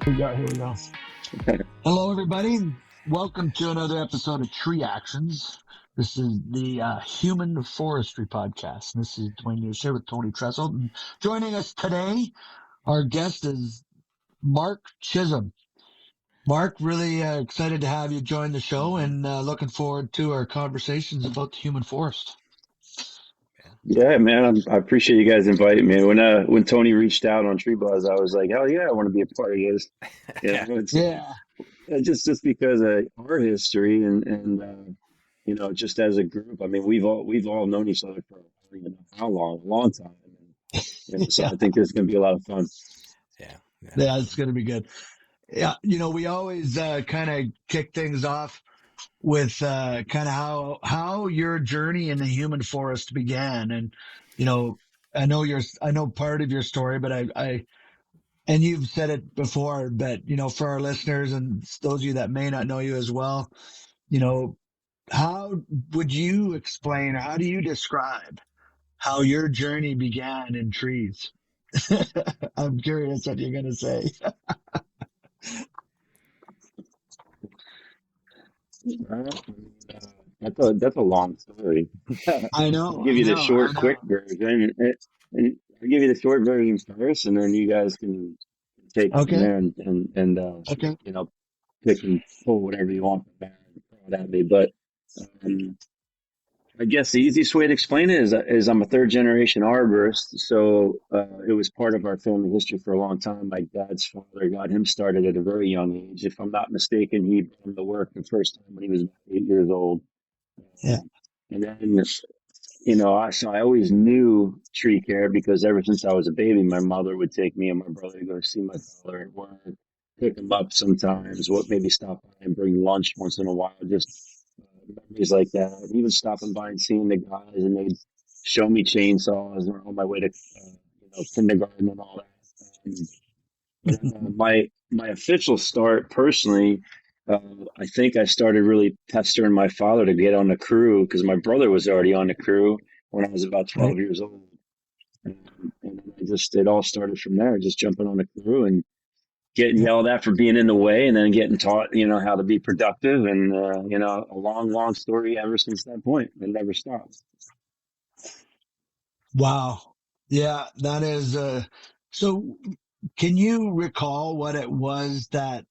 Here we go. Hello, everybody. Welcome to another episode of Tree Actions. This is the Human Forestry Podcast. This is Dwayne News here with Tony Trestle. And joining us today, our guest is Mark Chisholm. Mark, really excited to have you join the show and looking forward to our conversations about the human forest. Yeah, man, I appreciate you guys inviting me. When Tony reached out on Tree Buzz, I was like, hell yeah, I want to be a part of this. Yeah, Just because of our history and just as a group. I mean, we've all known each other for I don't even know how long, a long time. So yeah, I think this is gonna be a lot of fun. Yeah, yeah. yeah, it's going to be good. Yeah, we always kind of kick things off with kind of how your journey in the human forest began. And you know I know part of your story, but I and you've said it before, but for our listeners and those of you that may not know you as well, you know how would you explain, or how do you describe how your journey began in trees? I'm curious what you're going to say. That's a long story. I I'll know, give I you the know, I short, quick know. version, and I'll give you the short version first, and then you guys can take it from Okay, there and okay. you know pick and pull whatever you want from there and throw it at me. But um, I guess the easiest way to explain it is I'm a third generation arborist, so it was part of our family history for a long time. My dad's father got him started at a very young age. If I'm not mistaken, he began to work the first time when he was about 8 years old. Yeah. And then, so I always knew tree care because ever since I was a baby, my mother would take me and my brother to go see my father at work, pick him up sometimes, what maybe stop by and bring lunch once in a while, just memories like that. And even stopping by and seeing the guys, and they'd show me chainsaws and on my way to, kindergarten and all that. My official start personally, uh, I think I started really pestering my father to get on the crew because my brother was already on the crew when I was about Right. 12 years old. And it all started from there, just jumping on the crew and getting Yeah. yelled at for being in the way and then getting taught, how to be productive. And, a long, long story ever since that point. It never stops. Wow. Yeah, that is so can you recall what it was that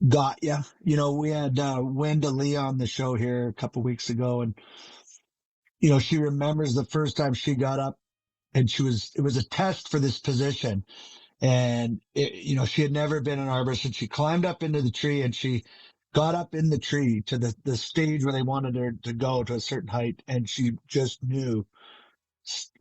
got you? We had Wenda Lee on the show here a couple weeks ago, and she remembers the first time she got up, and it was a test for this position, and she had never been an arborist, and she climbed up into the tree, and she got up in the tree to the stage where they wanted her to go to a certain height, and she just knew,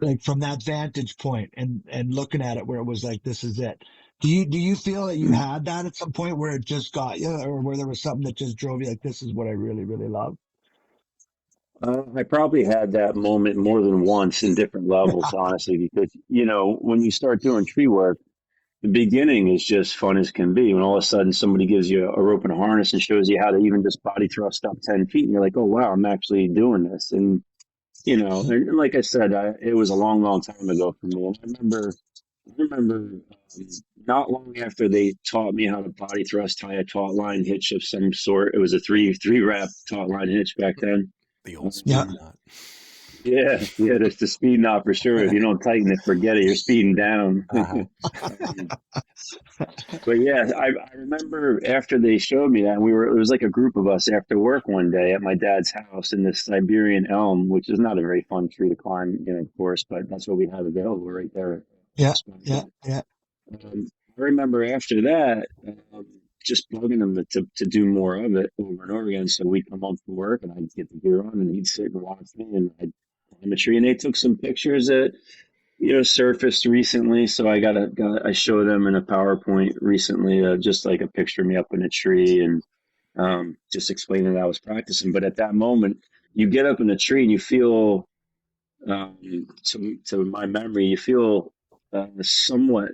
like, from that vantage point and looking at it, where it was like, this is it. Do you feel that you had that at some point where it just got you, or where there was something that just drove you, like, this is what I really, really love? I probably had that moment more than once in different levels, honestly, because, when you start doing tree work, the beginning is just fun as can be. When all of a sudden somebody gives you a rope and a harness and shows you how to even just body thrust up 10 feet, and you're like, oh, wow, I'm actually doing this. And like I said, it was a long, long time ago for me. And I remember not long after they taught me how to body thrust, tie a taut line hitch of some sort. It was a three wrap taut line hitch back then. The old Yeah. speed knot. Yeah, that's the speed knot for sure. If you don't tighten it, forget it. You're speeding down. Uh-huh. Um, but yeah, I remember after they showed me that, it was like a group of us after work one day at my dad's house in this Siberian elm, which is not a very fun tree to climb, of course, but that's what we had available right there. Yeah. Yeah. Yeah. I remember after that, just bugging him to do more of it over and over again. So we'd come home from work and I'd get the gear on and he'd sit and watch me and I'd climb a tree. And they took some pictures that, surfaced recently. So I showed them in a PowerPoint recently, just like a picture of me up in a tree and just explaining that I was practicing. But at that moment, you get up in a tree and you feel, to my memory, you feel somewhat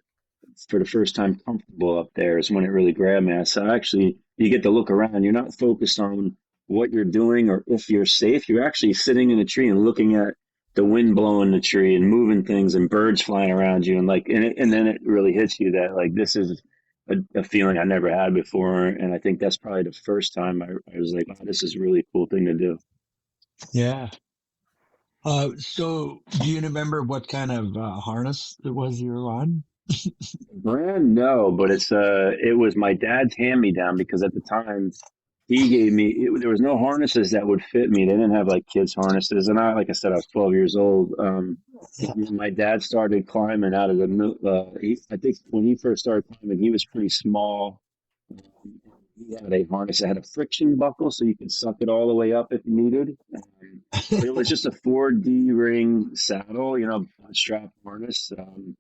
for the first time comfortable up there is when it really grabbed me. So actually, you get to look around. You're not focused on what you're doing or if you're safe. You're actually sitting in a tree and looking at the wind blowing the tree and moving things and birds flying around you. And then it really hits you that like a feeling I never had before, and I think that's probably the first time I was like, "Oh, this is a really cool thing to do." Yeah. So do you remember what kind of harness it was you were on? Brand no, but it was my dad's hand me down because at the time he gave me there was no harnesses that would fit me. They didn't have like kids harnesses, and I like I said I was 12 years old. Yeah. My dad started climbing out of I think when he first started climbing, he was pretty small. He had a harness that had a friction buckle, so you could suck it all the way up if you needed. But it was just a 4D ring saddle, strap harness. And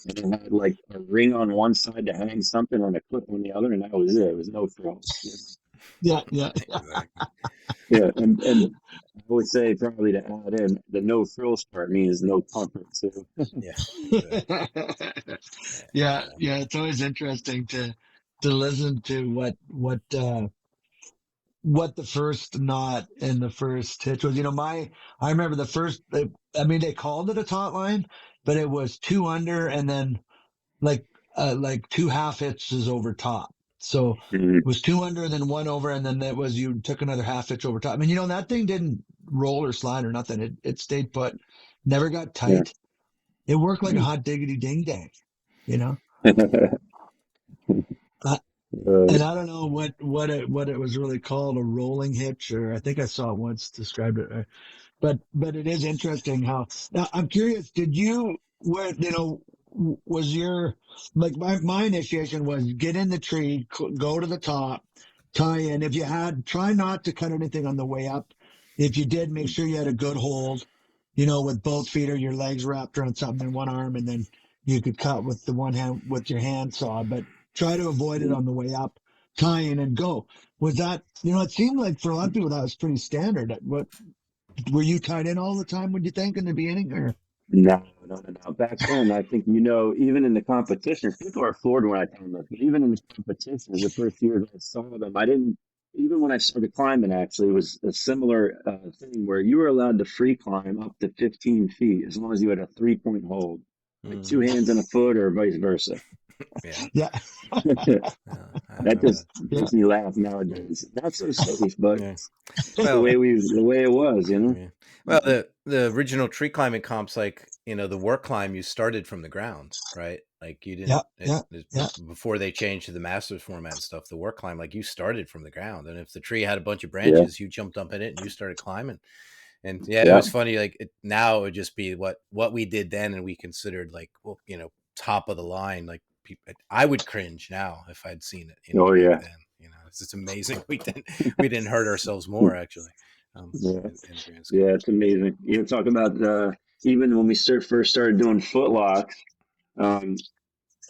it had like a ring on one side to hang something and a clip on the other, and that was it. It was no frills. Yeah, yeah, Exactly. Yeah, and I would say probably to add in the no frills part means no comfort too. Yeah. Exactly. yeah. Yeah. Yeah, Yeah. yeah. It's always interesting to listen to what the first knot and the first hitch was. I remember the first. I mean, they called it a taut line, but it was two under, and then like two half hitches over top. So Mhm. it was two under, then one over, and then that was you took another half hitch over top. I mean, that thing didn't roll or slide or nothing. It stayed put, never got Yeah. tight. It worked like a hot diggity ding dang. You know, uh, Uh, and I don't know what it was really called, a rolling hitch, or I think I saw it once described it. But it is interesting how now I'm curious. Did you where was your like my initiation was get in the tree, go to the top, tie in. If you had, try not to cut anything on the way up. If you did, make sure you had a good hold. With both feet or your legs wrapped around something in one arm, and then you could cut with the one hand with your hand saw. But try to avoid it on the way up. Tie in and go. Was that It seemed like for a lot of people that was pretty standard. What were you tied in all the time, would you think, in the beginning? Or no, no, no, no. Back then, I think even in the competitions, people are floored when I tell them this. But even in the competitions, the first years I saw them, I didn't. Even when I started climbing, actually, it was a similar thing where you were allowed to free climb up to 15 feet as long as you had a 3-point hold, like two Hmm. hands and a foot, or vice versa. Yeah. yeah. Yeah. I That remember just that. Yeah. makes me laugh nowadays. Not so safe, but Yeah. the Well, way it was. yeah. Well, the original tree climbing comps, like the work climb, you started from the ground, right? Like you Yeah. didn't Yeah. Yeah. before they changed to the masters format and stuff. The work climb, like you started from the ground, and if the tree had a bunch of Yeah, branches, you jumped up in it and you started climbing. And yeah, it yeah. was funny. Like now, it would just be what we did then, and we considered like top of the line. Like people, I would cringe now if I'd seen it, Oh back yeah, then. It's amazing we didn't hurt ourselves more actually, yeah, in the grand scheme yeah. of It's amazing. Talk about even when we first started doing footlocks. Um,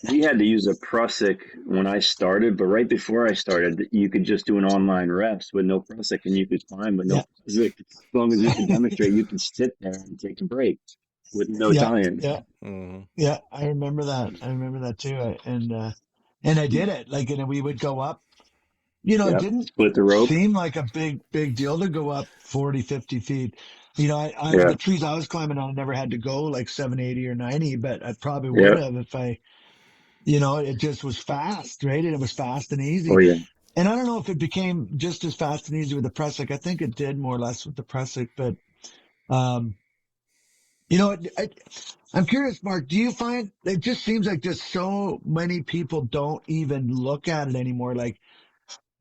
we had to use a Prusik when I started, but right before I started, you could just do an online rest with no Prusik, and you could climb with no Yeah. Prusik. As long as you could demonstrate, you could sit there and take a break with no Yeah. tie-in. Yeah. it. Hmm. Yeah. I remember that. I remember that too. And I did it. Like, and we would go up. It Yep. didn't Split the rope. seem like a big deal to go up 40, 50 feet. Yeah. The trees I was climbing on, I never had to go like 70, 80 or 90, but I probably would Yeah. have if it just was fast, right? And it was fast and Oh easy. yeah. And I don't know if it became just as fast and easy with the Pressic. I think it did more or less with the Pressic, but um, you know, I'm curious, Mark. Do you find it just seems like just so many people don't even look at it anymore? Like,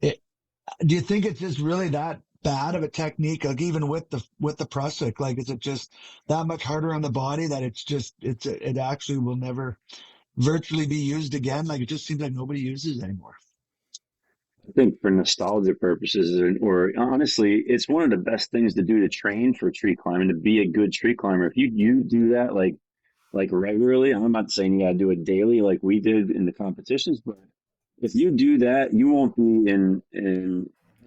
it, do you think it's just really that bad of a technique? Like, even with the Pressic, like, is it just that much harder on the body that it actually will never virtually be used again? Like, it just seems like nobody uses it anymore. I think for nostalgia purposes, or honestly, it's one of the best things to do to train for tree climbing, to be a good tree climber. If you do that like regularly, I'm not saying you gotta do it daily like we did in the competitions, but if you do that, you won't be in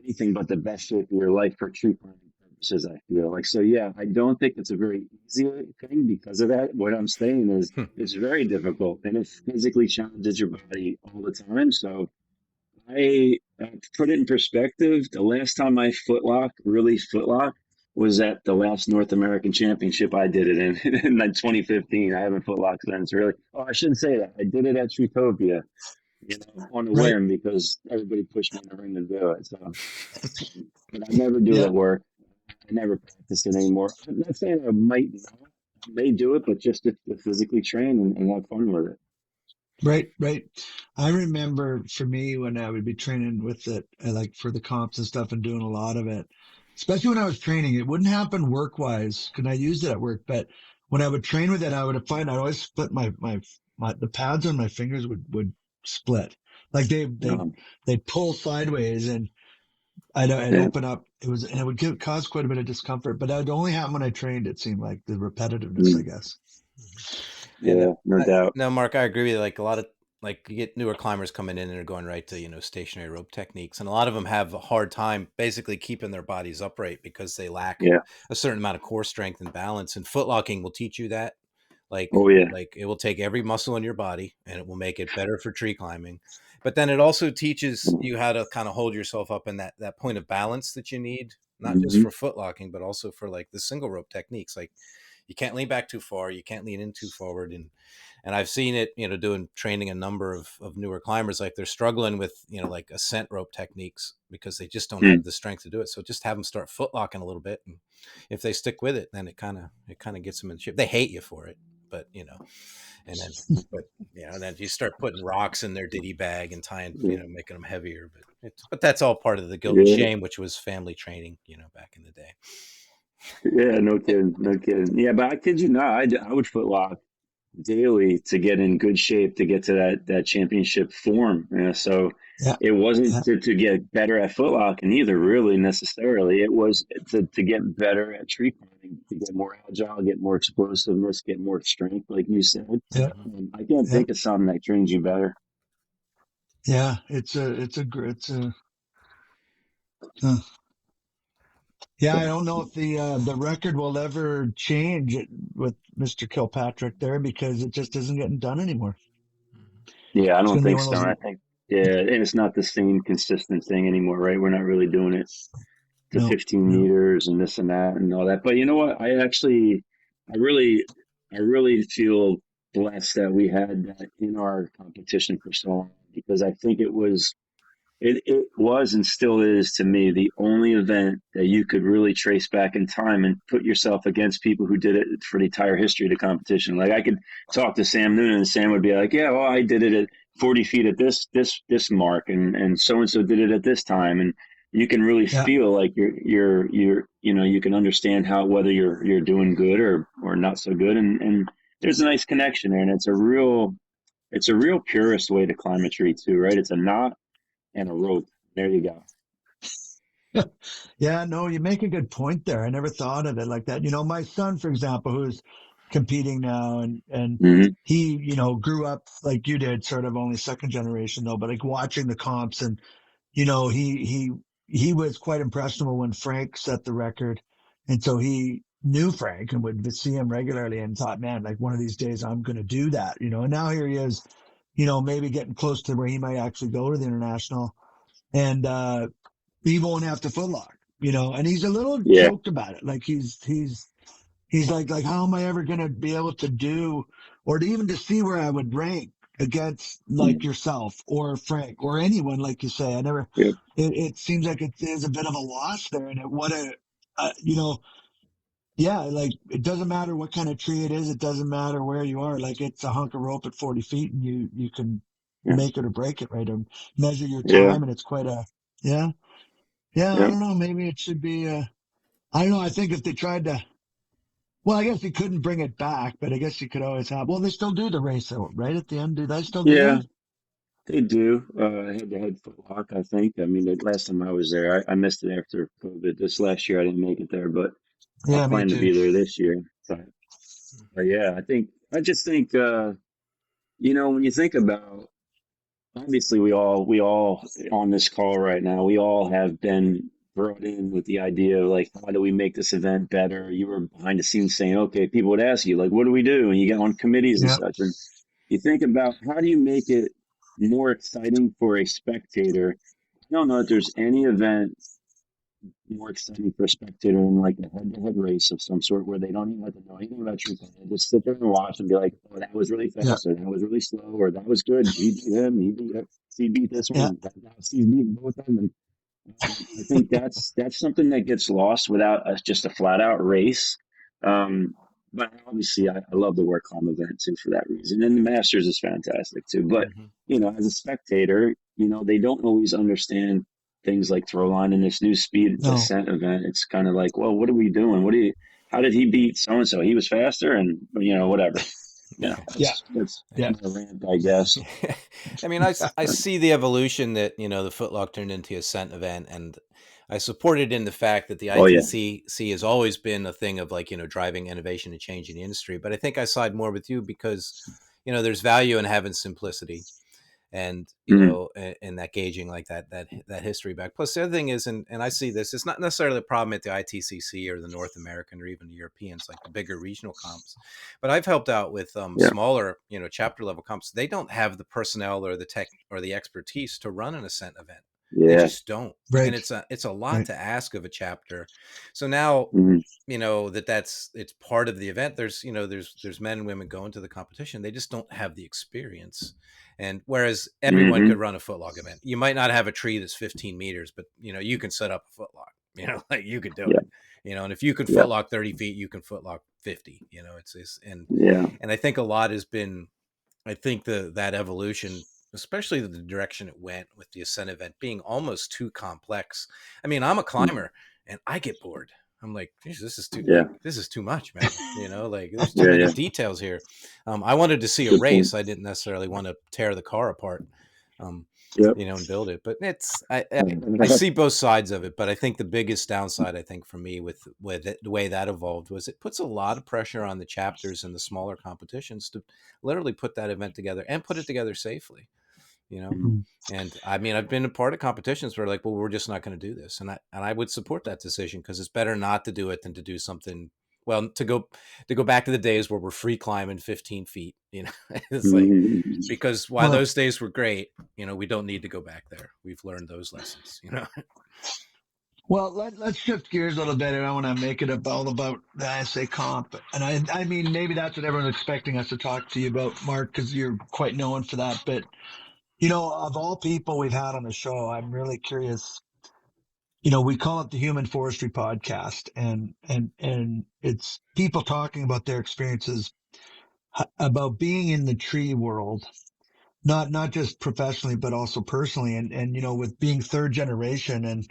anything but the best shape of your life for tree climbing purposes, I feel like. So yeah, I don't think it's a very easy thing because of that. What I'm saying is it's very difficult and it physically challenges your body all the time. So I put it in perspective. The last time I really footlock, was at the last North American Championship I did it in, in like 2015. I haven't footlocked since, really. Oh, I shouldn't say that. I did it at Trutopia on a Right, whim because everybody pushed me in the ring to do it. So, but I never do it yeah, at work. I never practice it anymore. I'm not saying I might not, I may do it, but just to physically train and have fun with it. right, right. I remember for me when I would be training with it, like for the comps and stuff, and doing a lot of it, especially when I was training. It wouldn't happen work wise because I used it at work, but when I would train with it, I would find I'd always split my the pads on my fingers would split, like Um, they'd pull sideways, and I'd yeah, open up. And it would cause quite a bit of discomfort, but that would only happen when I trained. It seemed like the repetitiveness, I mm, guess. And yeah, no I, doubt. no, Mark, I agree with you. Like a lot of like you get newer climbers coming in and they're going right to stationary rope techniques, and a lot of them have a hard time basically keeping their bodies upright because they lack Yeah. a certain amount of core strength and balance. And footlocking will teach you that. Like Oh yeah. like it will take every muscle in your body and it will make it better for tree climbing. But then it also teaches you how to kind of hold yourself up in that point of balance that you need, not just Mm-hmm. for footlocking, but also for like the single rope techniques. Like you can't lean back too far, you can't lean in too forward, and I've seen it, doing training a number of newer climbers, like they're struggling with, like ascent rope techniques because they just don't have Mm. the strength to do it. So just have them start footlocking a little bit. And if they stick with it, then it kind of gets them in shape. They hate you for it, but and then, but then you start putting rocks in their ditty bag and tying, Yeah. making them heavier, but that's all part of the guilt and Yeah. shame, which was family training, back in the day. Yeah. No kidding. No kidding. Yeah, but I kid you not, I would foot lock daily to get in good shape to get to that championship form. So Yeah, it wasn't yeah, to get better at footlocking either, really necessarily. It was to get better at tree climbing, to get more agile, get more explosiveness, get more strength, like you said. yeah, Hmm. I can't yeah, think of something that trains you better. yeah. Uh, yeah. I don't know if the record will ever change with Mr. Kilpatrick there because it just isn't getting done anymore. Yeah, I It's don't going to be think one of so. And I those. think yeah, and it's not the same consistent thing anymore, right? We're not really doing it to No, 15 no. meters and this and that and all that. But you know what? I really, I really feel blessed that we had that in our competition for so long because I think it was and still is to me the only event that you could really trace back in time and put yourself against people who did it for the entire history of the competition. Like I could talk to Sam Noonan and Sam would be like, "Yeah, well, I did it at 40 feet at this mark, and so did it at this time." And you can really Yeah, feel like you can understand how whether you're doing good or not so good, and there's a nice connection there, and it's a real purist way to climb a tree too, right? It's a knot and a rope. There you go. yeah. No, you make a good point there. I never thought of it like that. My son, for example, who's competing now, and Hmm. he, grew up like you did, sort of only second generation though, but like watching the comps and he was quite impressionable when Frank set the record, and so he knew Frank and would see him regularly and thought, man, like one of these days I'm going to do that, And now here he is, maybe getting close to where he might actually go to the international, and he won't have to footlock, and he's a little Yeah. choked about it, like he's like, how am I ever going to be able to do, or to even to see where I would rank against like Mm. yourself or Frank or anyone, like you say. I never, Yep. it seems like it is a bit of a loss there. And yeah, like it doesn't matter what kind of tree it is. It doesn't matter where you are. Like it's a hunk of rope at 40 feet and you can Yeah. make it or break it, right? And measure your Yeah. time. And it's quite yeah, yeah. I Yep. don't know. Maybe it should be, I don't know. I think if they tried to, well, I guess he couldn't bring it back, but I guess you could always have. Well, they still do the race, though, right at the end. Do they still do Yeah. that? They do. Head-to-head footlock, I think. I mean, the last time I was there, I missed it after COVID. This last year, I didn't make it there, but I'll Yeah, me plan to too. be there this year. But yeah, I just think, when you think about, obviously, we all on this call right now, we all have been brought in with the idea of like, how do we make this event better? You were behind the scenes saying, okay, people would ask you like, what do we do? And you get on committees and Yeah, such, and you think about how do you make it more exciting for a spectator. I don't know if there's any event more exciting for a spectator in like a head-to-head race of some sort where they don't even have to know anything about tree climb. They just sit there and watch and be like, "Oh, that was really Yeah. fast, or that was really slow, or that was good. He beat him. He beat this Yeah. one. He's beat both of them." And I think that's something that gets lost without just a flat out race. Um, but obviously, I love the work climb event too for that reason, and the Masters is fantastic too. But Hmm. as a spectator, they don't always understand things like throw line in this new speed No. ascent event. It's kind of like, well, what are we doing? How did he beat so and so? He was faster, and whatever. Yeah. That's Yeah. my rant, I guess. I mean, I see the evolution that the footlock turned into a Ascent event, and I support it in the fact that the Oh yeah, ITCC has always been a thing of like driving innovation and change in the industry. But I think I side more with you because there's value in having simplicity, and mm, and that gauging like that history back. Plus, the other thing is, and I see this, it's not necessarily a problem at the ITCC or the North American or even the Europeans, like the bigger regional comps. But I've helped out with yeah, smaller, chapter level comps. They don't have the personnel or the tech or the expertise to run an ascent event. They yeah, just don't. And Right. it's a lot Right. to ask of a chapter. So now mm, it's part of the event. There's there's men and women going to the competition. They just don't have the experience. And whereas everyone hmm, could run a footlog event, you might not have a tree that's 15 meters, but you can set up a footlog. Like you could do yeah, it. And if you can yeah, footlock 30 feet, you can footlock 50. It's yeah. and I think a lot has been. I think that evolution, especially the direction it went with the ascent event being almost too complex. I mean, I'm a Mm, climber and I get bored. I'm like, "Geez, yeah, this is too much, man. Like there's too yeah, many yeah. details here." I wanted to see a Good point. race. I didn't necessarily want to tear the car apart, um, Yep. and build it. But I see both sides of it. But I think the biggest downside, I think, for me with it, the way that evolved was it puts a lot of pressure on the chapters and the smaller competitions to literally put that event together and put it together safely. You know, Mhm. Mm. and I mean, I've been a part of competitions where like, well, we're just not going to do this, and I would support that decision because it's better not to do it than to do something. Well, to go back to the days where we're free climbing 15 feet. It's like Mhm. because while Well, those days were great, we don't need to go back there. We've learned those lessons. let's shift gears a little bit, and I want to make it all about the ISA comp. And I mean, maybe that's what everyone's expecting us to talk to you about, Mark, because you're quite known for that. But of all people we've had on the show, I'm really curious. We call it the Human Forestry Podcast, and it's people talking about their experiences about being in the tree world, not just professionally but also personally, and with being third generation, and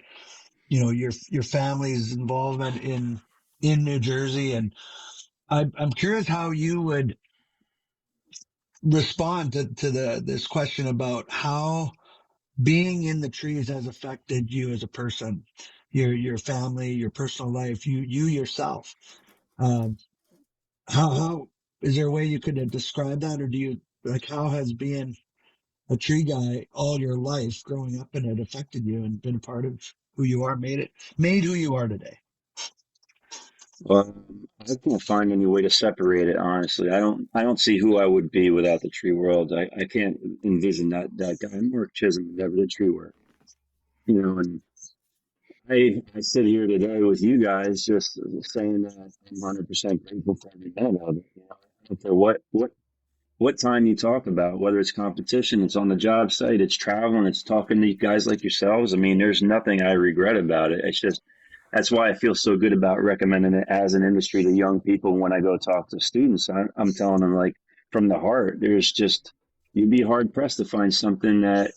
your family's involvement in New Jersey, and I'm curious how you would respond to this question about how being in the trees has affected you as a person, your family, your personal life, you yourself. Um, how is there a way you could describe that, or do you like how has being a tree guy all your life growing up in it affected you and been a part of who you are, made who you are today? I can't find any way to separate it, honestly. I don't see who I would be without the tree world. I can't envision that guy, Mark Chisholm, never did tree work. And I sit here today with you guys just saying that I'm 100% grateful for every minute of it. I don't care what time you talk about, whether it's competition, it's on the job site, it's traveling, it's talking to guys like yourselves. I mean, there's nothing I regret about it. It's just that's why I feel so good about recommending it as an industry to young people when I go talk to students. I'm telling them like from the heart, there's just you'd be hard pressed to find something that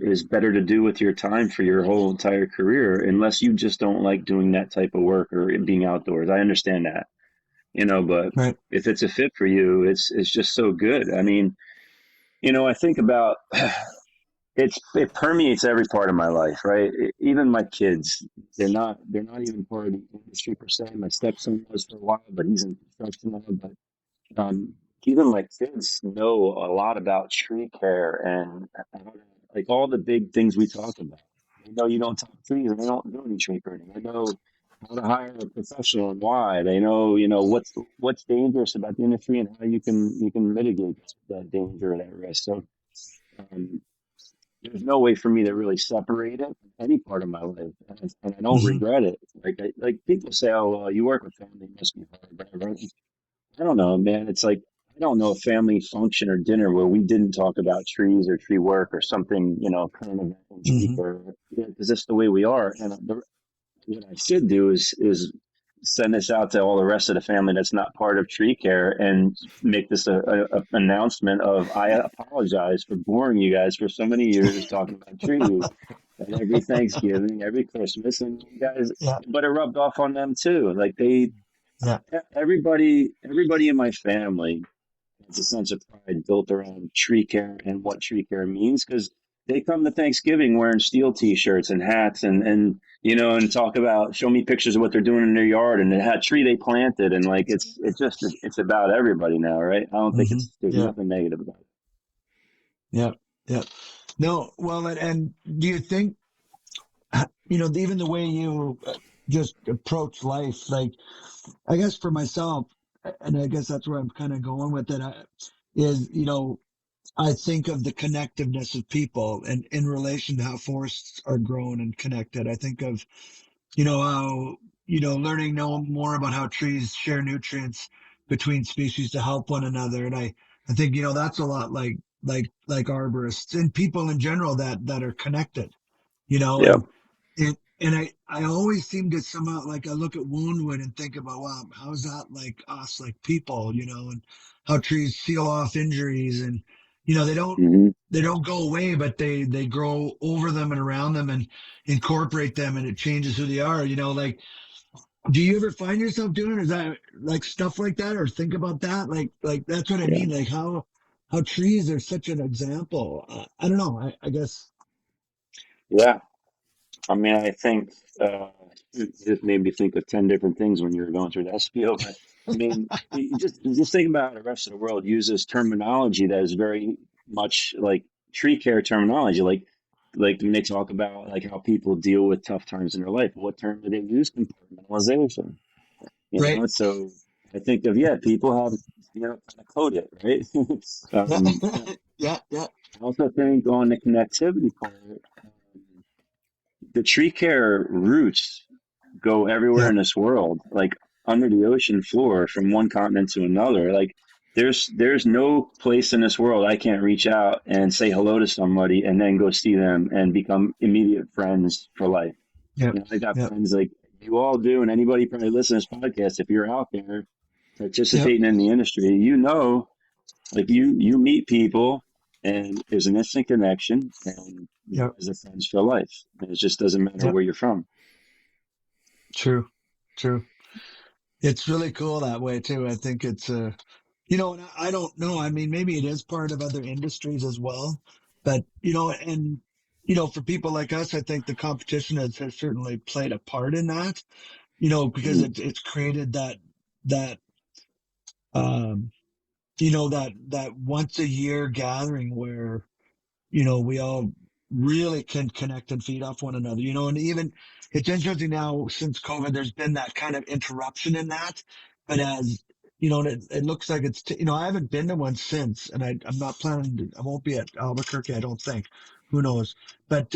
is better to do with your time for your whole entire career, unless you just don't like doing that type of work or being outdoors. I understand that, but Right. if it's a fit for you, it's just so good. I mean, I think about it permeates every part of my life, right? Even my kids, they're not even part of the industry per se. My stepson was for a while, but he's in construction now. But um, even my kids know a lot about tree care and like all the big things we talk about. They know you don't top trees and they don't do any tree pruning. They know how to hire a professional and why. They know, what's dangerous about the industry and how you can mitigate that danger or that risk. So, um, there's no way for me to really separate it from any part of my life, and I don't Hmm. regret it. Like people say, oh, well, you work with family, it must be hard, whatever. I don't know, man. It's like I don't know a family function or dinner where we didn't talk about trees or tree work or something, current event in tree Hmm. care, because that's the way we are. And what I should do is send this out to all the rest of the family that's not part of tree care and make this a announcement of I apologize for boring you guys for so many years talking about trees and every Thanksgiving, every Christmas, and you guys, Yeah. but it rubbed off on them too. Like Yeah. everybody in my family has a sense of pride built around tree care and what tree care means because they come to Thanksgiving wearing steel t-shirts and hats and talk about show me pictures of what they're doing in their yard and the tree they planted and like it's about everybody now, right? I don't think Hmm. there's Yeah. nothing negative about it. Yeah. Yeah. No, well, and do you think, even the way you just approach life, like, I guess for myself, and I guess that's where I'm kind of going with it, is, I think of the connectiveness of people and in relation to how forests are grown and connected. I think of, how, learning no more about how trees share nutrients between species to help one another. And I think, that's a lot like arborists and people in general that are connected, you know, Yeah. and and I always seem to somehow, like, I look at woundwood and think about, wow, how's that like us, like people, and how trees seal off injuries, and they don't Hmm. they don't go away, but they grow over them and around them and incorporate them, and it changes who they are. Like, do you ever find yourself doing, is that like stuff like that, or think about that, like that's what I Yeah. mean, like how trees are such an example. I don't know. I guess. Yeah. I mean, I think it just made me think of 10 different things when you were going through that spiel. But I mean, you just think about how the rest of the world uses terminology that is very much like tree care terminology. Like when they talk about like how people deal with tough times in their life, what term do they use? Compartmentalization. Right. So I think of people have kind of code it, right? Yeah. I Yeah. Yeah. also think on the connectivity part, the tree care roots go everywhere Yeah. in this world, like under the ocean floor from one continent to another. Like there's no place in this world I can't reach out and say hello to somebody and then go see them and become immediate friends for life. Yeah. I got Yeah. friends like you all do, and anybody probably listening to this podcast, if you're out there Yeah. participating in the industry, like you meet people and there's an instant connection and you Yeah. guys are friends for life. And it just doesn't matter Yeah. where you're from. True. True. It's really cool that way too. I think it's and I don't know. I mean, maybe it is part of other industries as well, but and for people like us, I think the competition has certainly played a part in that. Because Mhm. it's created that um that once a year gathering where we all really can connect and feed off one another, and even it's interesting now since COVID, there's been that kind of interruption in that. But as it looks like I haven't been to one since, and I'm not planning to, I won't be at Albuquerque, I don't think. Who knows? But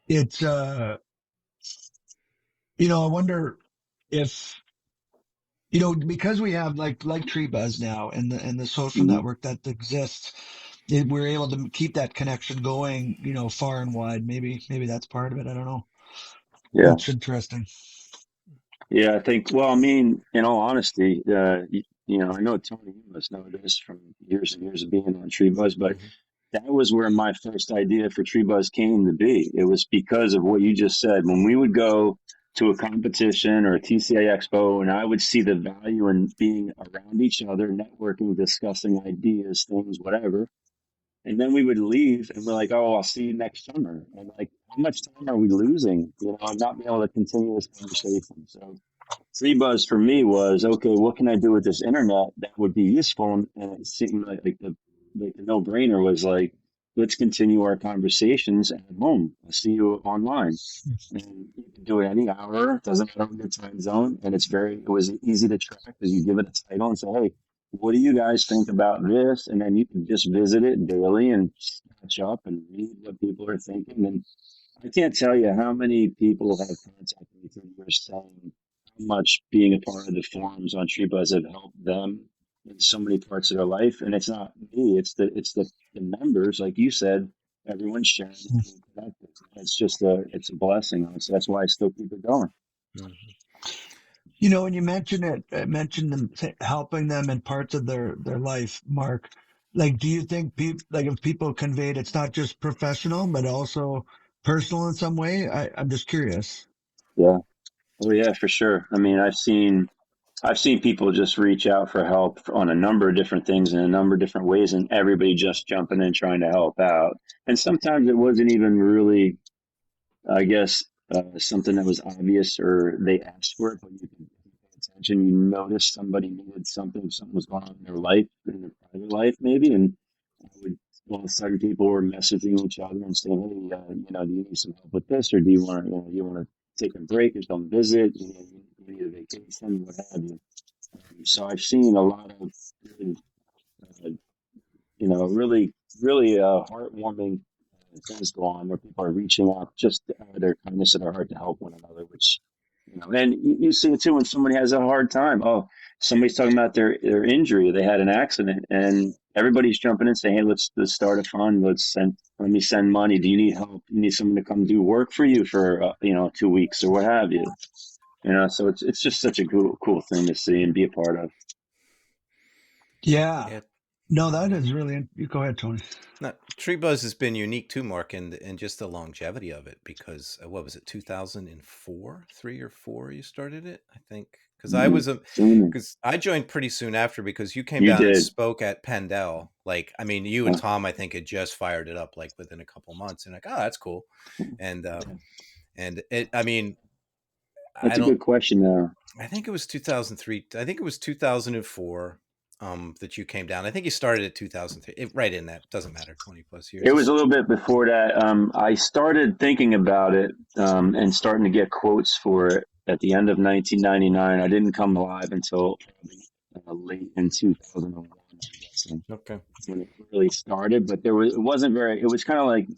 it's, I wonder if, because we have like Tree Buzz now and the social Mhm. network that exists, we're able to keep that connection going, far and wide. Maybe that's part of it. I don't know. Yeah. That's interesting. Yeah, I think, well, I mean, in all honesty, I know Tony, you must know this from years and years of being on Tree Buzz, but Mhm. that was where my first idea for Tree Buzz came to be. It was because of what you just said. When we would go to a competition or a TCA expo, and I would see the value in being around each other, networking, discussing ideas, things, whatever. And then we would leave and we're like, oh, I'll see you next summer. And like, how much time are we losing, not being able to continue this conversation? So, Free Buzz for me was okay. What can I do with this internet that would be useful? And it seemed like the no brainer was like, let's continue our conversations at home. I'll see you online, and you can do it any hour. Doesn't matter your time zone, and it was easy to track because you give it a title and say, hey, what do you guys think about this? And then you can just visit it daily and catch up and read what people are thinking. And I can't tell you how many people have contacted me through the years saying how much being a part of the forums on TreeBuzz have helped them in so many parts of their life. And it's not me; it's the members, like you said. Everyone's sharing and being connected. It's just it's a blessing. So that's why I still keep it going. Mhm. You know, when you mention it, mention them helping them in parts of their life, Mark. Like, do you think people like if people conveyed it's not just professional but also personal in some way? I'm just curious. Yeah. Oh yeah, for sure. I mean, I've seen people just reach out for help on a number of different things in a number of different ways, and everybody just jumping in trying to help out. And sometimes it wasn't even really, I guess, something that was obvious or they asked for it, but you can pay attention. You notice somebody needed something, something was going on in their life, in their private life, maybe, and I would all of a sudden people were messaging each other and saying, "Hey, do you need some help with this, or do you want to take a break and come visit? You need a vacation, what have you." So I've seen a lot of really, uh, really, really heartwarming things go on where people are reaching out just out of their kindness of their heart to help one another, which, and you see it too when somebody has a hard time. Oh, somebody's talking about their injury. They had an accident and everybody's jumping in saying, hey, let's start a fund. Let me send money. Do you need help? You need someone to come do work for you for, 2 weeks or what have you. So it's just such a cool thing to see and be a part of. Yeah. Yeah, No, that yeah. is really. You go ahead, Tony. No, Tree Buzz has been unique too, Mark, and just the longevity of it. Because what was it, 2004, 3 or 4? You started it, I think, because I Mm-hmm. was a Sooner. because I joined pretty soon after because you came You down and did. spoke at Pendel. Like, I mean, you and Uh, Tom, I think, had just fired it up like within a couple months, and like, oh, that's cool, and yeah. I mean, I That's a don't good question, though. I think it was 2003. I think it was 2004 that you came down. I think you started at 2003. Right in that doesn't matter. 20 plus years. It was It's, a little bit before that. I started thinking about it and starting to get quotes for it at the end of 1999. I didn't come live until probably late in 2001, I'm guessing, okay. when it really started. But it wasn't very. It was kind of like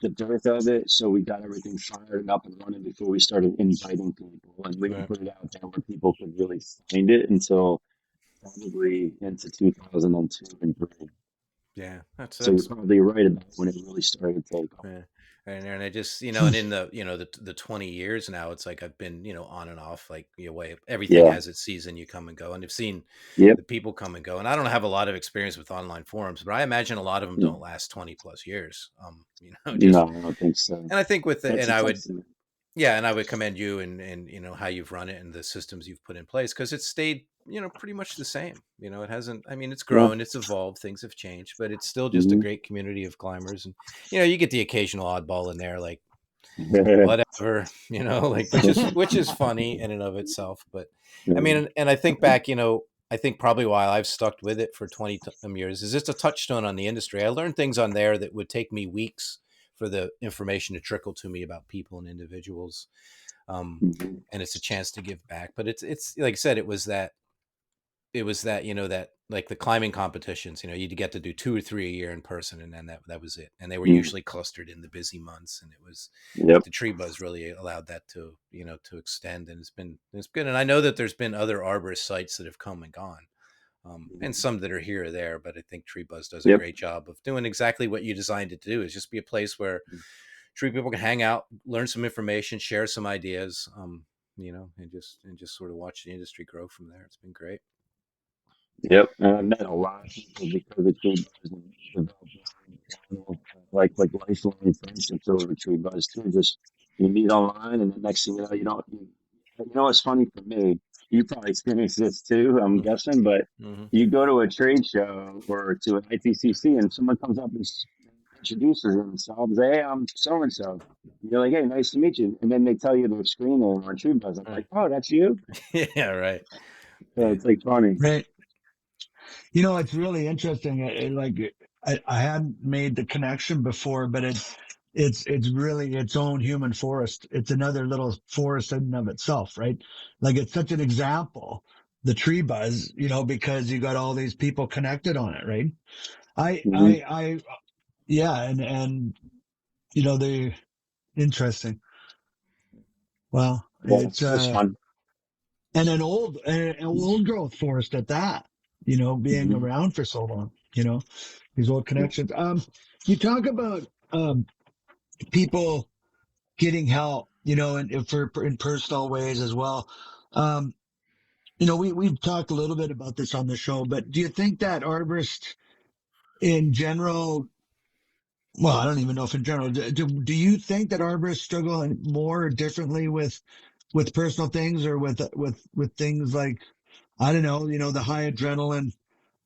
the dearth of it. So we got everything fired and up and running before we started inviting people, and we didn't Right. put it out there where people could really find it until probably into 2002 and 3. Yeah. So you're That's probably right about when it really started to take off. yeah. And I just and in the the 20 years now, it's like I've been on and off like way everything Yeah. has its season. You come and go, and I've seen Yep. the people come and go. And I don't have a lot of experience with online forums, but I imagine a lot of them Mm. don't last 20 plus years. No, Just I don't think so. and I think with the That's and a I would testament. Yeah, and I would commend you and how you've run it and the systems you've put in place because it's stayed pretty much the same. It hasn't. I mean, it's Yeah. grown, it's evolved, things have changed, but it's still just a Hmm. great community of climbers. And you get the occasional oddball in there, like whatever, like which is funny in and of itself. But I mean, and I think back, I think probably why I've stuck with it for 20 years is it's a touchstone on the industry. I learned things on there that would take me weeks for the information to trickle to me about people and individuals, Hmm. and it's a chance to give back. But it's like I said, it was that that like the climbing competitions, you'd get to do 2 or 3 a year in person, and then that was it. And they were Hmm. usually clustered in the busy months, and it was like Yep. the Tree Buzz really allowed that to extend, and it's good. And I know that there's been other arborist sites that have come and gone, and Mhm. some that are here or there, but I think Tree Buzz does a Yep. great job of doing exactly what you designed it to do, is just be a place where tree people can hang out, learn some information, share some ideas, and just sort of watch the industry grow from there. It's been great. Yep. And I met a lot of people because of Tree Buzz and developed like lifelong friendships over Tree Buzz too. Just you meet online, and the next thing you know, what's funny for me? You probably experienced this too, I'm guessing, but Mm-hmm. you go to a trade show or to an ITCC, and someone comes up and introduces themselves. Hey, I'm so and so. You're like, hey, nice to meet you. And then they tell you their screen name on Tree Buzz. I'm Right. like, oh, that's you. Yeah, right. So Yeah. it's like funny. Right. It's really interesting. I hadn't made the connection before, but it's really its own human forest. It's another little forest in and of itself, right? Like it's such an example, the tree buzz, because you got all these people connected on it, right? I Hmm. I I yeah, and they interesting. Well, Well, it's it was fun. and an old growth forest at that. Being Hmm. around for so long. These old Yeah. connections. You talk about people getting help. And for in personal ways as well. Um, we've talked a little bit about this on the show, but do you think that arborists in general, well, I don't even know if in general, do you think that arborists struggle more or differently with personal things or with things like, I don't know, the high adrenaline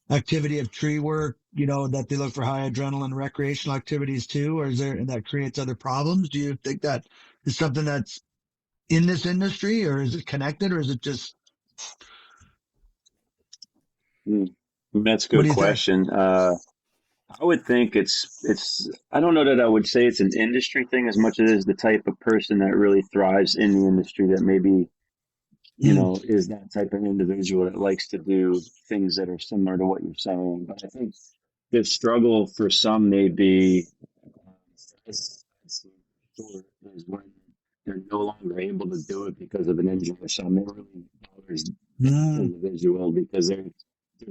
activity of tree work, that they look for high adrenaline recreational activities too, or is there that creates other problems? Do you think that is something that's in this industry, or is it connected, or is it just, Mm. That's a what good do you think? question. I would think it's I don't know that I would say it's an industry thing as much as it is the type of person that really thrives in the industry that maybe, Mm, is that type of individual that likes to do things that are similar to what you're saying. But I think the struggle for some may be, I've seen for sure, is when they're no longer able to do it because of an injury or something. It really bothers that mm, individual because they're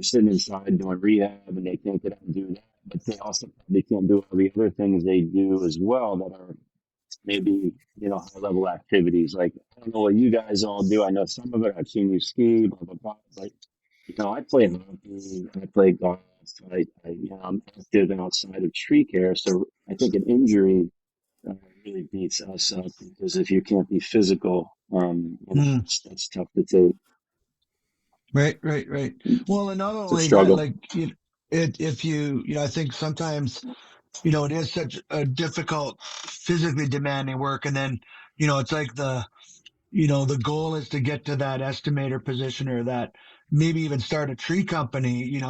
sitting inside doing rehab and they can't get out and do that, but they also probably can't do all the other things they do as well that are maybe, high level activities. Like I don't know what you guys all do. I know some of it. I've seen you ski, blah blah blah. But I play hockey, I play golf. I'm active outside of tree care, so I think an injury uh, really beats us up because if you can't be physical, mm. that's tough to take. Right, right, right. Well, and not It's a only that, struggle. like, if I think sometimes, it is such a difficult, physically demanding work. And then, it's like the goal is to get to that estimator position or that maybe even start a tree company,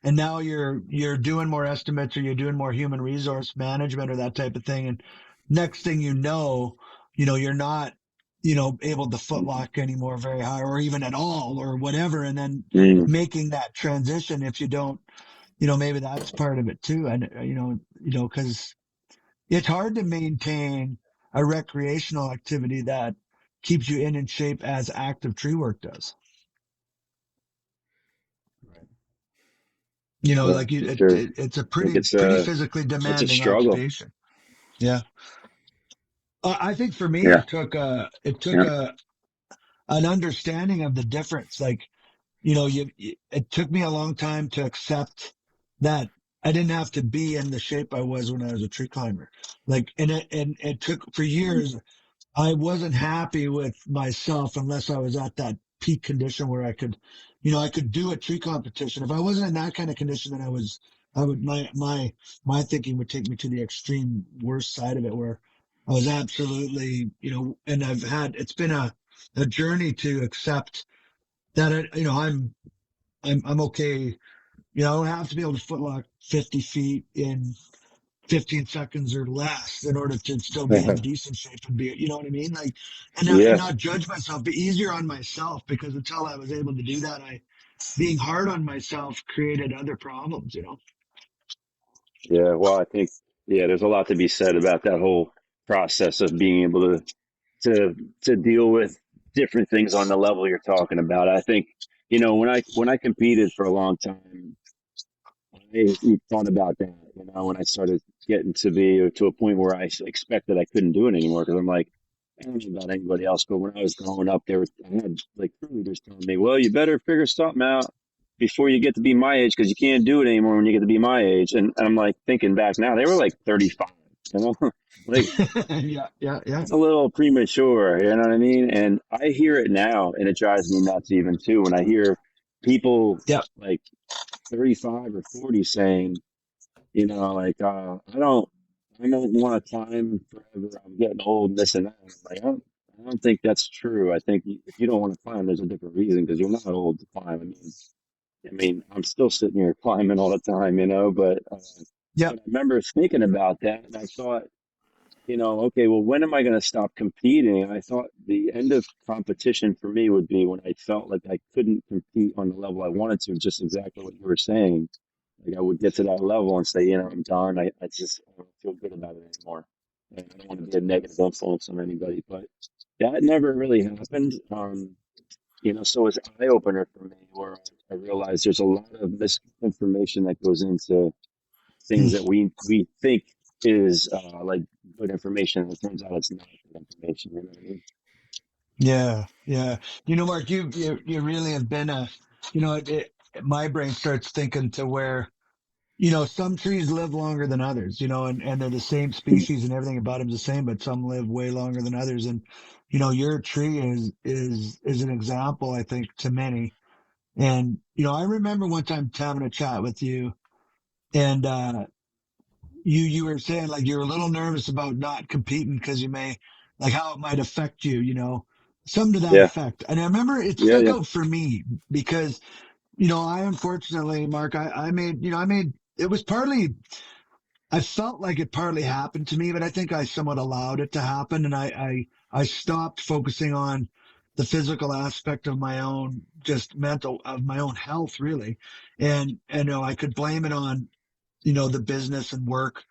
and now you're doing more estimates or you're doing more human resource management or that type of thing. And next thing you're not, able to footlock anymore very high or even at all or whatever. And then Mm, making that transition, if you don't, maybe that's part of it too. And, cause it's hard to maintain a recreational activity that keeps you in shape as active tree work does. yeah, Like for sure. it's a I think pretty physically it's a demanding struggle. occupation. Yeah. I think for me, Yeah. it took Yeah. an understanding of the difference. Like, it took me a long time to accept that I didn't have to be in the shape I was when I was a tree climber. Like, and it took for years. I wasn't happy with myself unless I was at that peak condition where I could do a tree competition. If I wasn't in that kind of condition, then I would, my thinking would take me to the extreme worst side of it where I was absolutely, and it's been a journey to accept that, I'm okay. I don't have to be able to footlock 50 feet in 15 seconds or less in order to still be in decent shape and be, you know what I mean? Like, and Yeah. not judge myself, be easier on myself because until I was able to do that, being hard on myself created other problems. Yeah. Well, I think, yeah, there's a lot to be said about that whole process of being able to to deal with different things on the level you're talking about. I think, when I competed for a long time, I thought about that, when I started getting to be to a point where I expected I couldn't do it anymore because I'm like, I don't know about anybody else, but when I was growing up, I had like crew leaders telling me, well, you better figure something out before you get to be my age because you can't do it anymore when you get to be my age. And I'm like thinking back now, they were like 35, like Yeah, yeah, yeah, it's a little premature, you know what I mean? And I hear it now and it drives me nuts even too when I hear people yeah, like 35 or 40 saying, like, I don't want to climb forever. I'm getting old, and this and that. And I'm like, I don't think that's true. I think if you don't want to climb, there's a different reason because you're not old to climb. I mean, I'm still sitting here climbing all the time, yeah, but I remember thinking about that, and I thought, okay, well, when am I going to stop competing? And I thought the end of competition for me would be when I felt like I couldn't compete on the level I wanted to, just exactly what you were saying. Like I would get to that level and say, I'm done. I don't feel good about it anymore. And I don't want to be a negative influence on anybody. But that never really happened. So it's an eye opener for me where I realized there's a lot of misinformation that goes into things that we think is like good information, and it turns out it's not good information. You know what I mean? Yeah, yeah. Mark, you really have been my brain starts thinking to where, some trees live longer than others, and they're the same species and everything about them's the same, but some live way longer than others. And, your tree is an example, I think, to many. And, I remember one time having a chat with you and, you were saying like you're a little nervous about not competing because you may like how it might affect you, some to that Yeah, effect. And I remember it yeah, stuck yeah. out for me because, I unfortunately, Mark, I made it was partly I felt like it partly happened to me, but I think I somewhat allowed it to happen, and I stopped focusing on the physical aspect of my own just mental of my own health really, and I could blame it on the business and work,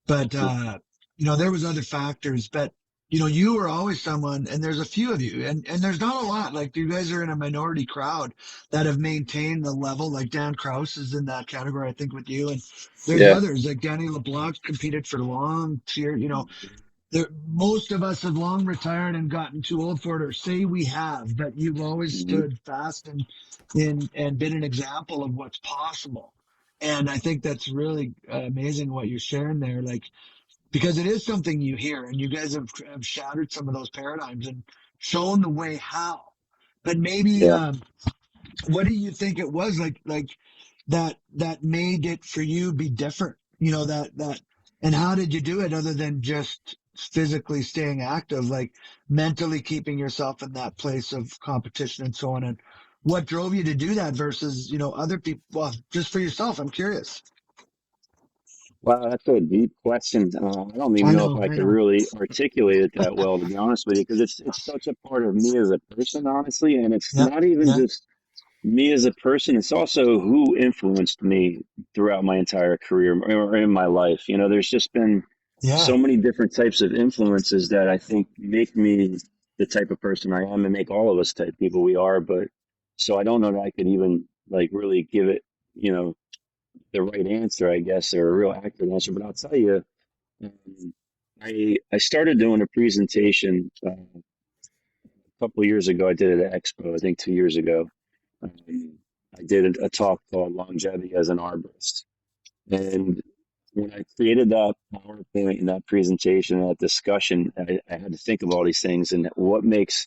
but there was other factors. But you were always someone, and there's a few of you, and there's not a lot. Like you guys are in a minority crowd that have maintained the level. Like Dan Kraus is in that category, I think, with you, and there's Yeah. others like Danny LeBlanc competed for long tier. Most of us have long retired and gotten too old for it, or say we have, but you've always Hmm. stood fast and and been an example of what's possible. And I think that's really amazing what you're sharing there. Like, because it is something you hear, and you guys have shattered some of those paradigms and shown the way how. But maybe, Yeah. what do you think it was like that made it for you be different? And how did you do it other than just physically staying active, like mentally keeping yourself in that place of competition and so on? And what drove you to do that versus, other people? Well, just for yourself, I'm curious. Wow, that's a deep question. I don't even I know if know, I I could know. really articulate it that well, to be honest with you, because it's such a part of me as a person, honestly, and it's Yeah, not even yeah, just me as a person. It's also who influenced me throughout my entire career or in my life. There's just been yeah. so many different types of influences that I think make me the type of person I am and make all of us type people we are. But so I don't know that I could even like really give it, you know, the right answer, I guess, or a real accurate answer. But I'll tell you, I started doing a presentation a couple of years ago. I did it at Expo, I think 2 years ago. I did a talk called Longevity as an Arborist. And when I created that PowerPoint and that presentation and that discussion, I had to think of all these things and what makes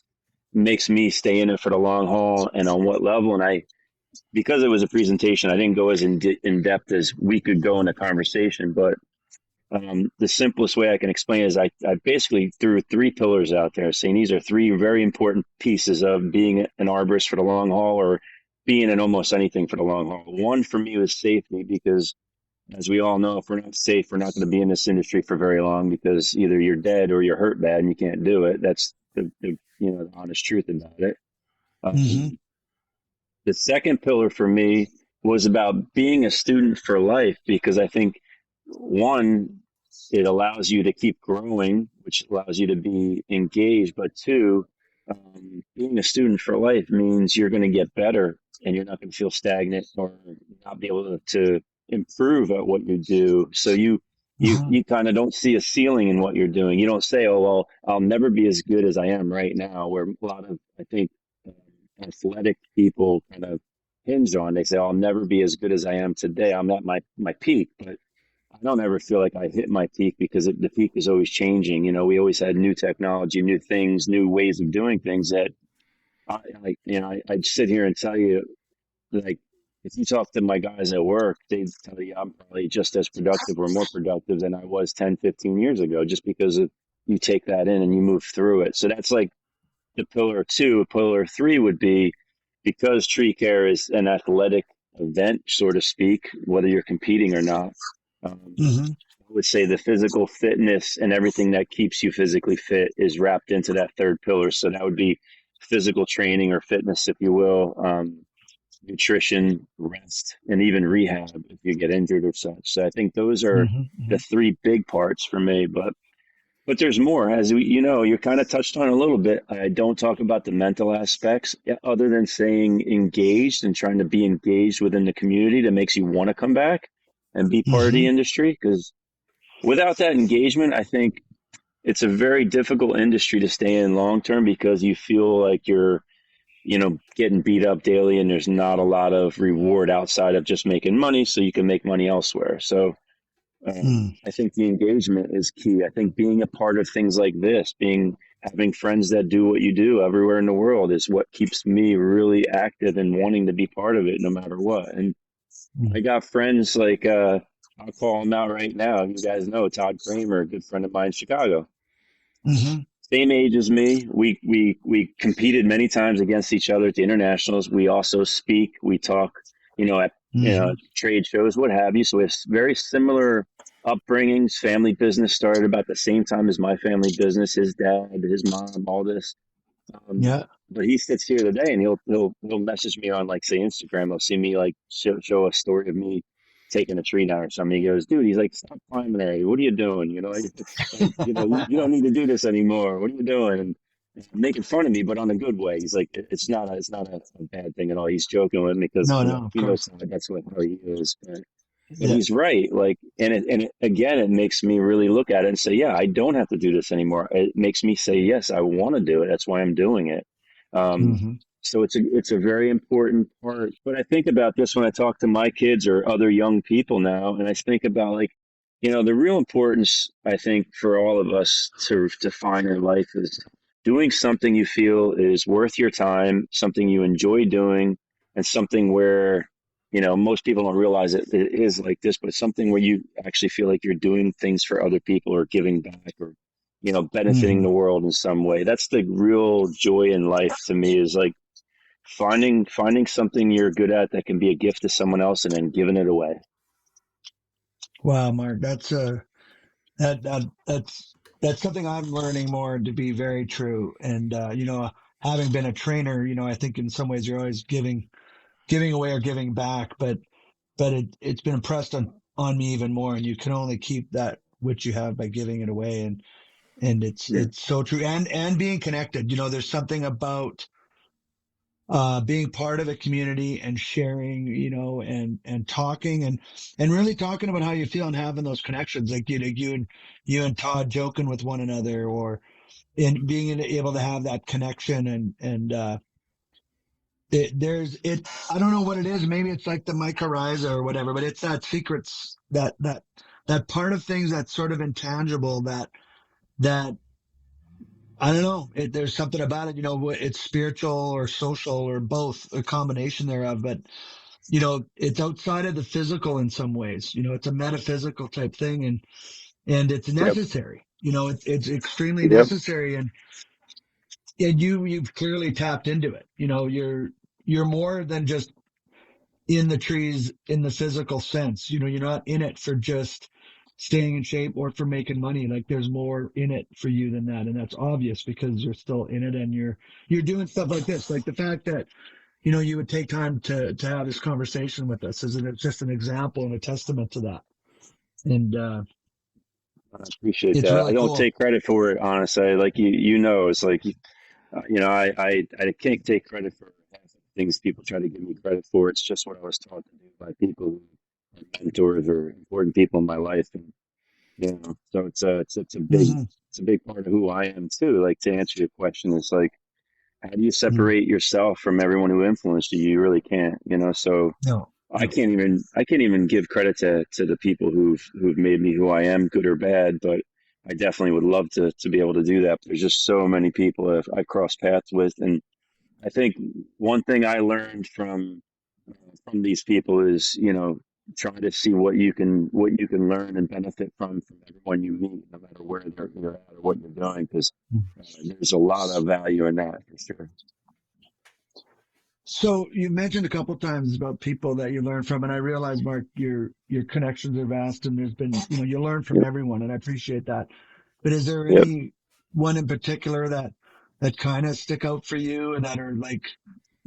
me stay in it for the long haul and on what level. And because it was a presentation, I didn't go as in depth as we could go in a conversation. But the simplest way I can explain it is I basically threw three pillars out there, saying these are three very important pieces of being an arborist for the long haul or being in almost anything for the long haul. One for me was safety because as we all know, if we're not safe, we're not going to be in this industry for very long because either you're dead or you're hurt bad and you can't do it. That's the honest truth about it. Mm-hmm. Um, the second pillar for me was about being a student for life because I think one, it allows you to keep growing, which allows you to be engaged. But two, being a student for life means you're going to get better and you're not going to feel stagnant or not be able to improve at what you do. So Mm-hmm. you kind of don't see a ceiling in what you're doing. You don't say, "Oh well, I'll never be as good as I am right now." Where a lot of I think athletic people kind of hinge on. They say, "I'll never be as good as I am today. I'm at my peak," but I don't ever feel like I hit my peak because the peak is always changing. We always had new technology, new things, new ways of doing things that I'd sit here and tell you, like, if you talk to my guys at work, they'd tell you I'm probably just as productive or more productive than I was 10, 15 years ago, just because you take that in and you move through it. So that's like the pillar two. Pillar three would be because tree care is an athletic event, so to speak, whether you're competing or not. Mm-hmm. I would say the physical fitness and everything that keeps you physically fit is wrapped into that third pillar. So that would be physical training or fitness, if you will. nutrition, rest, and even rehab if you get injured or such. So I think those are Hmm. the Hmm. three big parts for me. But there's more, as we, you kind of touched on a little bit. I don't talk about the mental aspects, other than saying engaged and trying to be engaged within the community that makes you want to come back and be part of the Hmm. industry. Because without that engagement, I think it's a very difficult industry to stay in long term because you feel like you're, getting beat up daily and there's not a lot of reward outside of just making money so you can make money elsewhere. So I think the engagement is key. I think being a part of things like this, having friends that do what you do everywhere in the world is what keeps me really active and wanting to be part of it no matter what. And I got friends like I'll call him out right now. You guys know Todd Kramer, a good friend of mine in Chicago. Hmm. Same age as me. We competed many times against each other at the internationals. We also speak. We talk, at Hmm. trade shows, what have you. So we have very similar upbringings. Family business started about the same time as my family business. His dad, his mom, all this. Um, Yeah. but he sits here today and he'll message me on like say Instagram. He'll see me like show a story of me taking a tree down or something. He goes, dude, he's like, stop climbing there. What are you doing? You don't need to do this anymore. What are you doing? And making fun of me, but on a good way. He's like, it's not a bad thing at all. He's joking with me because No, no, of he knows course. that's what how he is. But Yeah. he's right. Like, again, it makes me really look at it and say, yeah, I don't have to do this anymore. It makes me say, yes, I want to do it. That's why I'm doing it. Um, Hmm. so it's a very important part. But I think about this when I talk to my kids or other young people now, and I think about like, the real importance I think for all of us to find in life is doing something you feel is worth your time, something you enjoy doing, and something where most people don't realize it is like this, but something where you actually feel like you're doing things for other people or giving back or, benefiting Hmm. the world in some way. That's the real joy in life to me is like finding something you're good at that can be a gift to someone else and then giving it away. Wow, Mark, that's something I'm learning more to be very true. And having been a trainer, I think in some ways you're always giving away or giving back, but it's been impressed on me even more. And you can only keep that which you have by giving it away. And Yeah. it's so true. And being connected. There's something about being part of a community and sharing, and talking and really talking about how you feel and having those connections, like you and Todd joking with one another, or in being able to have that connection and there's it. I don't know what it is. Maybe it's like the mycorrhiza or whatever, but it's that secrets that part of things that's sort of intangible that I don't know. There's something about it. It's spiritual or social or both, a combination thereof. But it's outside of the physical in some ways. It's a metaphysical type thing, and it's Yep. necessary. It's extremely Yep. necessary, and you've clearly tapped into it. You're more than just in the trees in the physical sense. You're not in it for just staying in shape or for making money. Like there's more in it for you than that, and that's obvious because you're still in it and you're doing stuff like this. Like the fact that you would take time to have this conversation with us is just an example and a testament to that. And I appreciate it's that. I really don't cool. take credit for it, honestly. Like it's like, I can't take credit for half the things people try to give me credit for. It's just what I was taught to do by people who are mentors or important people in my life. And, so Hmm. it's a big part of who I am too. Like to answer your question, it's like, how do you Hmm. separate yourself from everyone who influenced you? You really can't. So No, no. I can't even give credit to the people who've made me who I am, good or bad, but I definitely would love to be able to do that. There's just so many people I've crossed paths with, and I think one thing I learned from these people is, try to see what you can learn and benefit from everyone you meet, no matter where you're at or what you're doing, because there's a lot of value in that for sure. So you mentioned a couple times about people that you learn from, and I realize, Mark, your connections are vast, and there's been, you learn from Yep. everyone, and I appreciate that. But is there Yep. any one in particular that kind of stick out for you, and that are like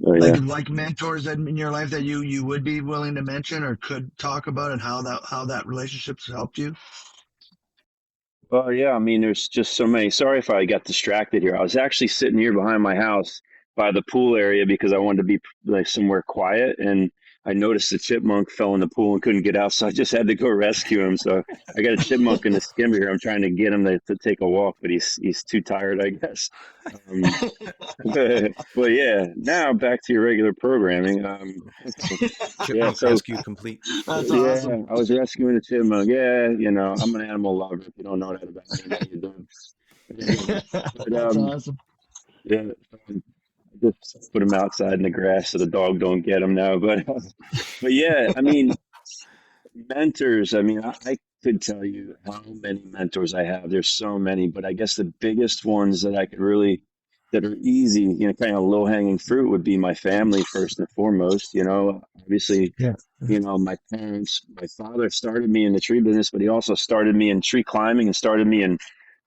Oh yeah. like mentors in your life that you would be willing to mention or could talk about, and how that relationship's helped you? Well, yeah, I mean, there's just so many. Sorry if I got distracted here. I was actually sitting here behind my house by the pool area because I wanted to be like somewhere quiet, and I noticed a chipmunk fell in the pool and couldn't get out, so I just had to go rescue him. So I got a chipmunk in the skimmer here. I'm trying to get him to take a walk, but he's too tired, I guess. Um, but yeah, now back to your regular programming. Yeah, Chipmunk so rescue complete. That's awesome. yeah, I was rescuing a chipmunk. Yeah, I'm an animal lover. If you don't know that about me, now you do. But That's awesome. yeah, I just put him outside in the grass so the dog don't get him now. But yeah, I mean, mentors. I mean, I could tell you how many mentors I have. There's so many, but I guess the biggest ones that I could really that are easy, kind of low hanging fruit would be my family first and foremost. Obviously Yeah. my parents, my father started me in the tree business, but he also started me in tree climbing and started me in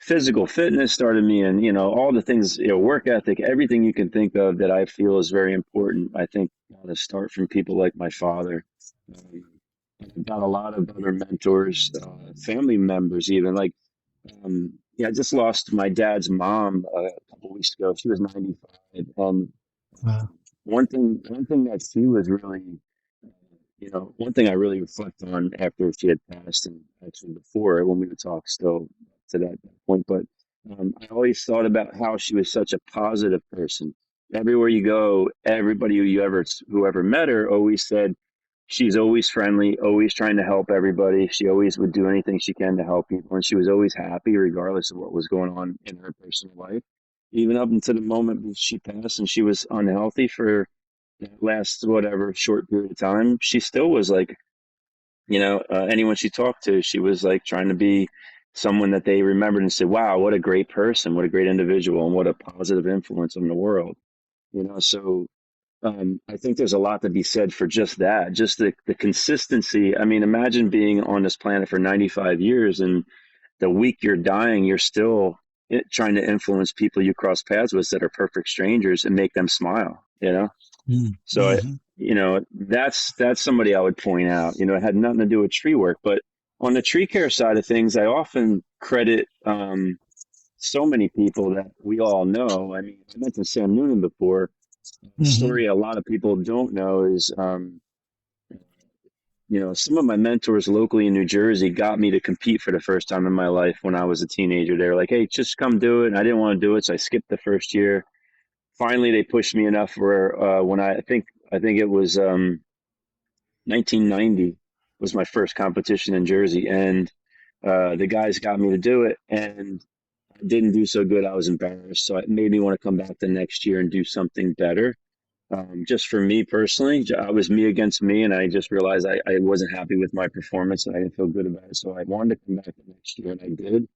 physical fitness, started me in, all the things, work ethic, everything you can think of that I feel is very important. I think to start from people like my father. Um, and I've got a lot of other mentors, family members, even yeah, I just lost my dad's mom a couple weeks ago. She was 95. Wow. One thing that she was really one thing I really reflect on after she had passed, and actually before when we would talk still to that point, but I always thought about how she was such a positive person. Everywhere you go, everybody whoever met her always said she's always friendly, always trying to help everybody. She always would do anything she can to help people, and she was always happy regardless of what was going on in her personal life. Even up until the moment she passed, and she was unhealthy for that last whatever short period of time, she still was like, anyone she talked to, she was like trying to be someone that they remembered and said, "Wow, what a great person, what a great individual, and what a positive influence on the world." So I think there's a lot to be said for just that, just the consistency. I mean, imagine being on this planet for 95 years, and the week you're dying, you're still trying to influence people you cross paths with that are perfect strangers and make them smile. So Mm-hmm. that's somebody I would point out. It had nothing to do with tree work, but on the tree care side of things, I often credit so many people that we all know. I mean, I mentioned Sam Noonan before. The Mm-hmm. story a lot of people don't know is, some of my mentors locally in New Jersey got me to compete for the first time in my life when I was a teenager. They were like, "Hey, just come do it." And I didn't want to do it, so I skipped the first year. Finally, they pushed me enough where when I think it was 1990 was my first competition in Jersey, and the guys got me to do it, and I didn't do so good. I was embarrassed, so it made me want to come back the next year and do something better. Just for me personally, I was me against me, and I just realized I wasn't happy with my performance, and I didn't feel good about it. So I wanted to come back the next year, and I did.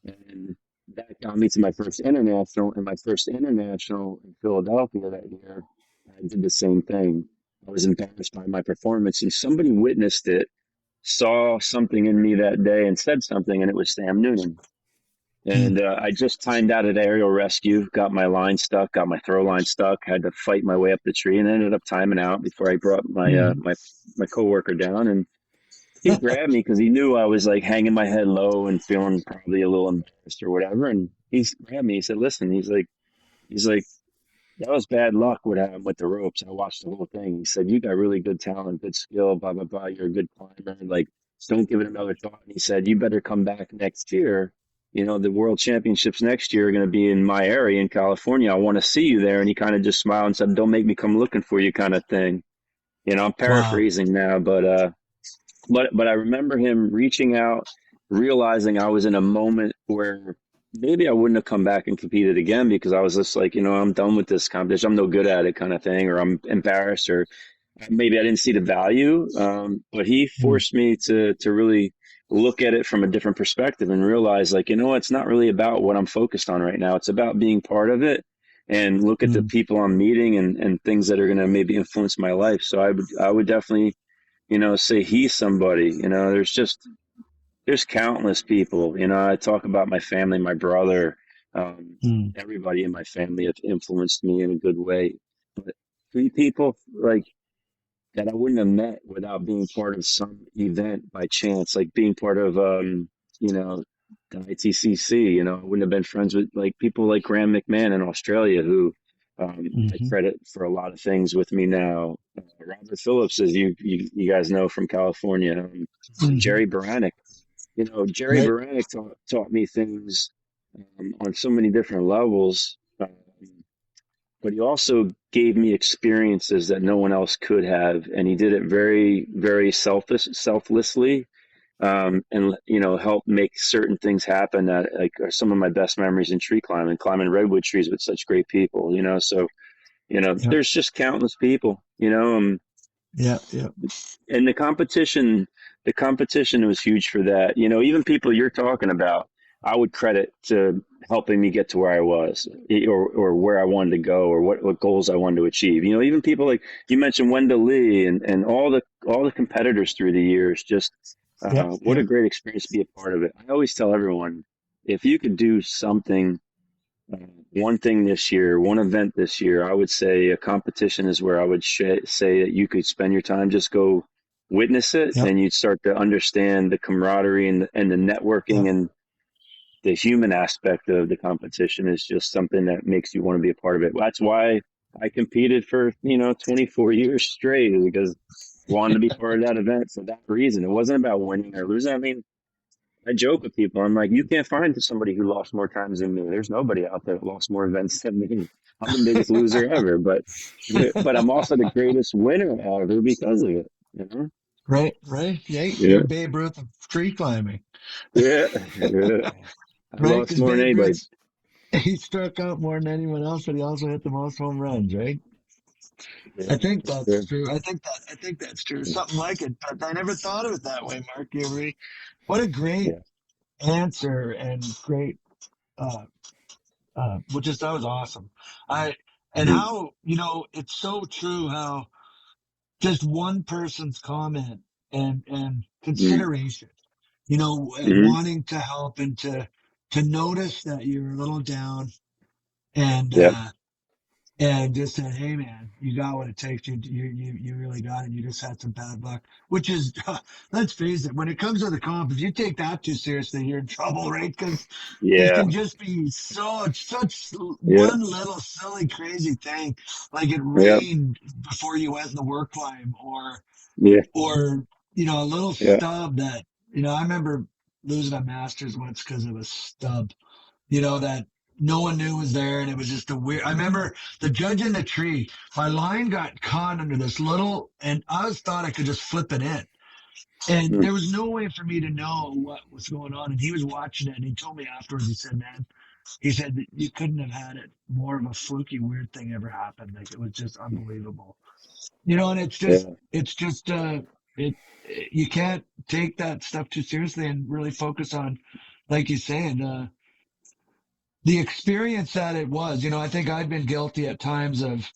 And that got me to my first international. And my first international in Philadelphia that year, I did the same thing. I was embarrassed by my performance, and somebody witnessed it, saw something in me that day, and said something, and it was Sam Noonan. Mm-hmm. And I just timed out an aerial rescue, got my line stuck, got my throw line stuck, had to fight my way up the tree, and ended up timing out before I brought my coworker down. And he grabbed me because he knew I was like hanging my head low and feeling probably a little embarrassed or whatever. And he grabbed me. He said, "Listen," he's like, "That was bad luck what happened with the ropes. I watched the whole thing." He said, "You got really good talent, good skill, blah blah blah. You're a good climber. Like, don't give it another thought." And he said, "You better come back next year. The world championships next year are going to be in my area in California. I want to see you there." And he kind of just smiled and said, "Don't make me come looking for you," kind of thing. I'm Wow. paraphrasing now, but I remember him reaching out, realizing I was in a moment where maybe I wouldn't have come back and competed again because I was just like, I'm done with this competition. I'm no good at it, kind of thing, or I'm embarrassed, or maybe I didn't see the value. But he Mm-hmm. forced me to really look at it from a different perspective and realize, like, it's not really about what I'm focused on right now. It's about being part of it. And look at the people I'm meeting and things that are going to maybe influence my life. So I would definitely say he's somebody. There's countless people. I talk about my family, my brother, Mm-hmm. everybody in my family have influenced me in a good way. three people like that I wouldn't have met without being part of some event by chance, like being part of, you know, the ITCC. I wouldn't have been friends with like people like Graham McMahon in Australia, who I Hmm. credit for a lot of things with me now. Robert Phillips, as you guys know from California, and Hmm. Jerry Baranek. Jerry Right. Baranek taught me things on so many different levels. But he also gave me experiences that no one else could have, and he did it very, very selflessly, and helped make certain things happen that like are some of my best memories in tree climbing redwood trees with such great people. So Yeah. there's just countless people. Yeah. Yeah. And the competition was huge for that. Even people you're talking about, I would credit to helping me get to where I was, or where I wanted to go, or what goals I wanted to achieve. Even people like you mentioned, Wendell Lee, and all the competitors through the years. Just Yeah. what Yeah. a great experience to be a part of it. I always tell everyone, if you could do something, uh, one thing this year, one event this year, I would say a competition is where I would say that you could spend your time, just go witness it, Yeah. and you'd start to understand the camaraderie and the Yeah. networking, and the human aspect of the competition is just something that makes you want to be a part of it. That's why I competed for, 24 years straight, because I wanted to be part of that event for that reason. It wasn't about winning or losing. I mean, I joke with people. I'm like, you can't find somebody who lost more times than me. There's nobody out there that lost more events than me. I'm the biggest loser ever, but I'm also the greatest winner ever because of it. You know? Right. Right. Yeah. You're Yeah, Babe Ruth of tree climbing. yeah, yeah. I Right. lost Because more than Babe anybody. Ruth, he struck out more than anyone else, but he also hit the most home runs. Right. Yeah, I think that's that's true. true. I think that's true. Something like it, but I never thought of it that way, Mark. You agree? What a great Yeah. answer and great, uh, which is that was awesome. I and Mm, how it's so true how just one person's comment and mm, consideration, mm, wanting to help and to notice that you're a little down and yeah. just said, "Hey, man, you got what it takes. You really got it. You just had some bad luck." Which is, let's face it, when it comes to the comp, if you take that too seriously, you're in trouble, right? Because it Yeah. can just be such Yeah. one little silly crazy thing, like it Yeah. rained before you went in the work climb, Yeah. or a little Yeah. stub that I remember losing a Masters once because of a stub, that no one knew was there, and it was just a weird. I remember the judge in the tree. My line got caught under this little, and I was thought I could just flip it in, and Mm, there was no way for me to know what was going on. And he was watching it, and he told me afterwards. He said, "Man," he said, "that you couldn't have had it more of a fluky weird thing ever happened. Like it was just unbelievable." And yeah. it's just it you can't take that stuff too seriously and really focus on, like you're saying, the experience that it was. I think I've been guilty at times of,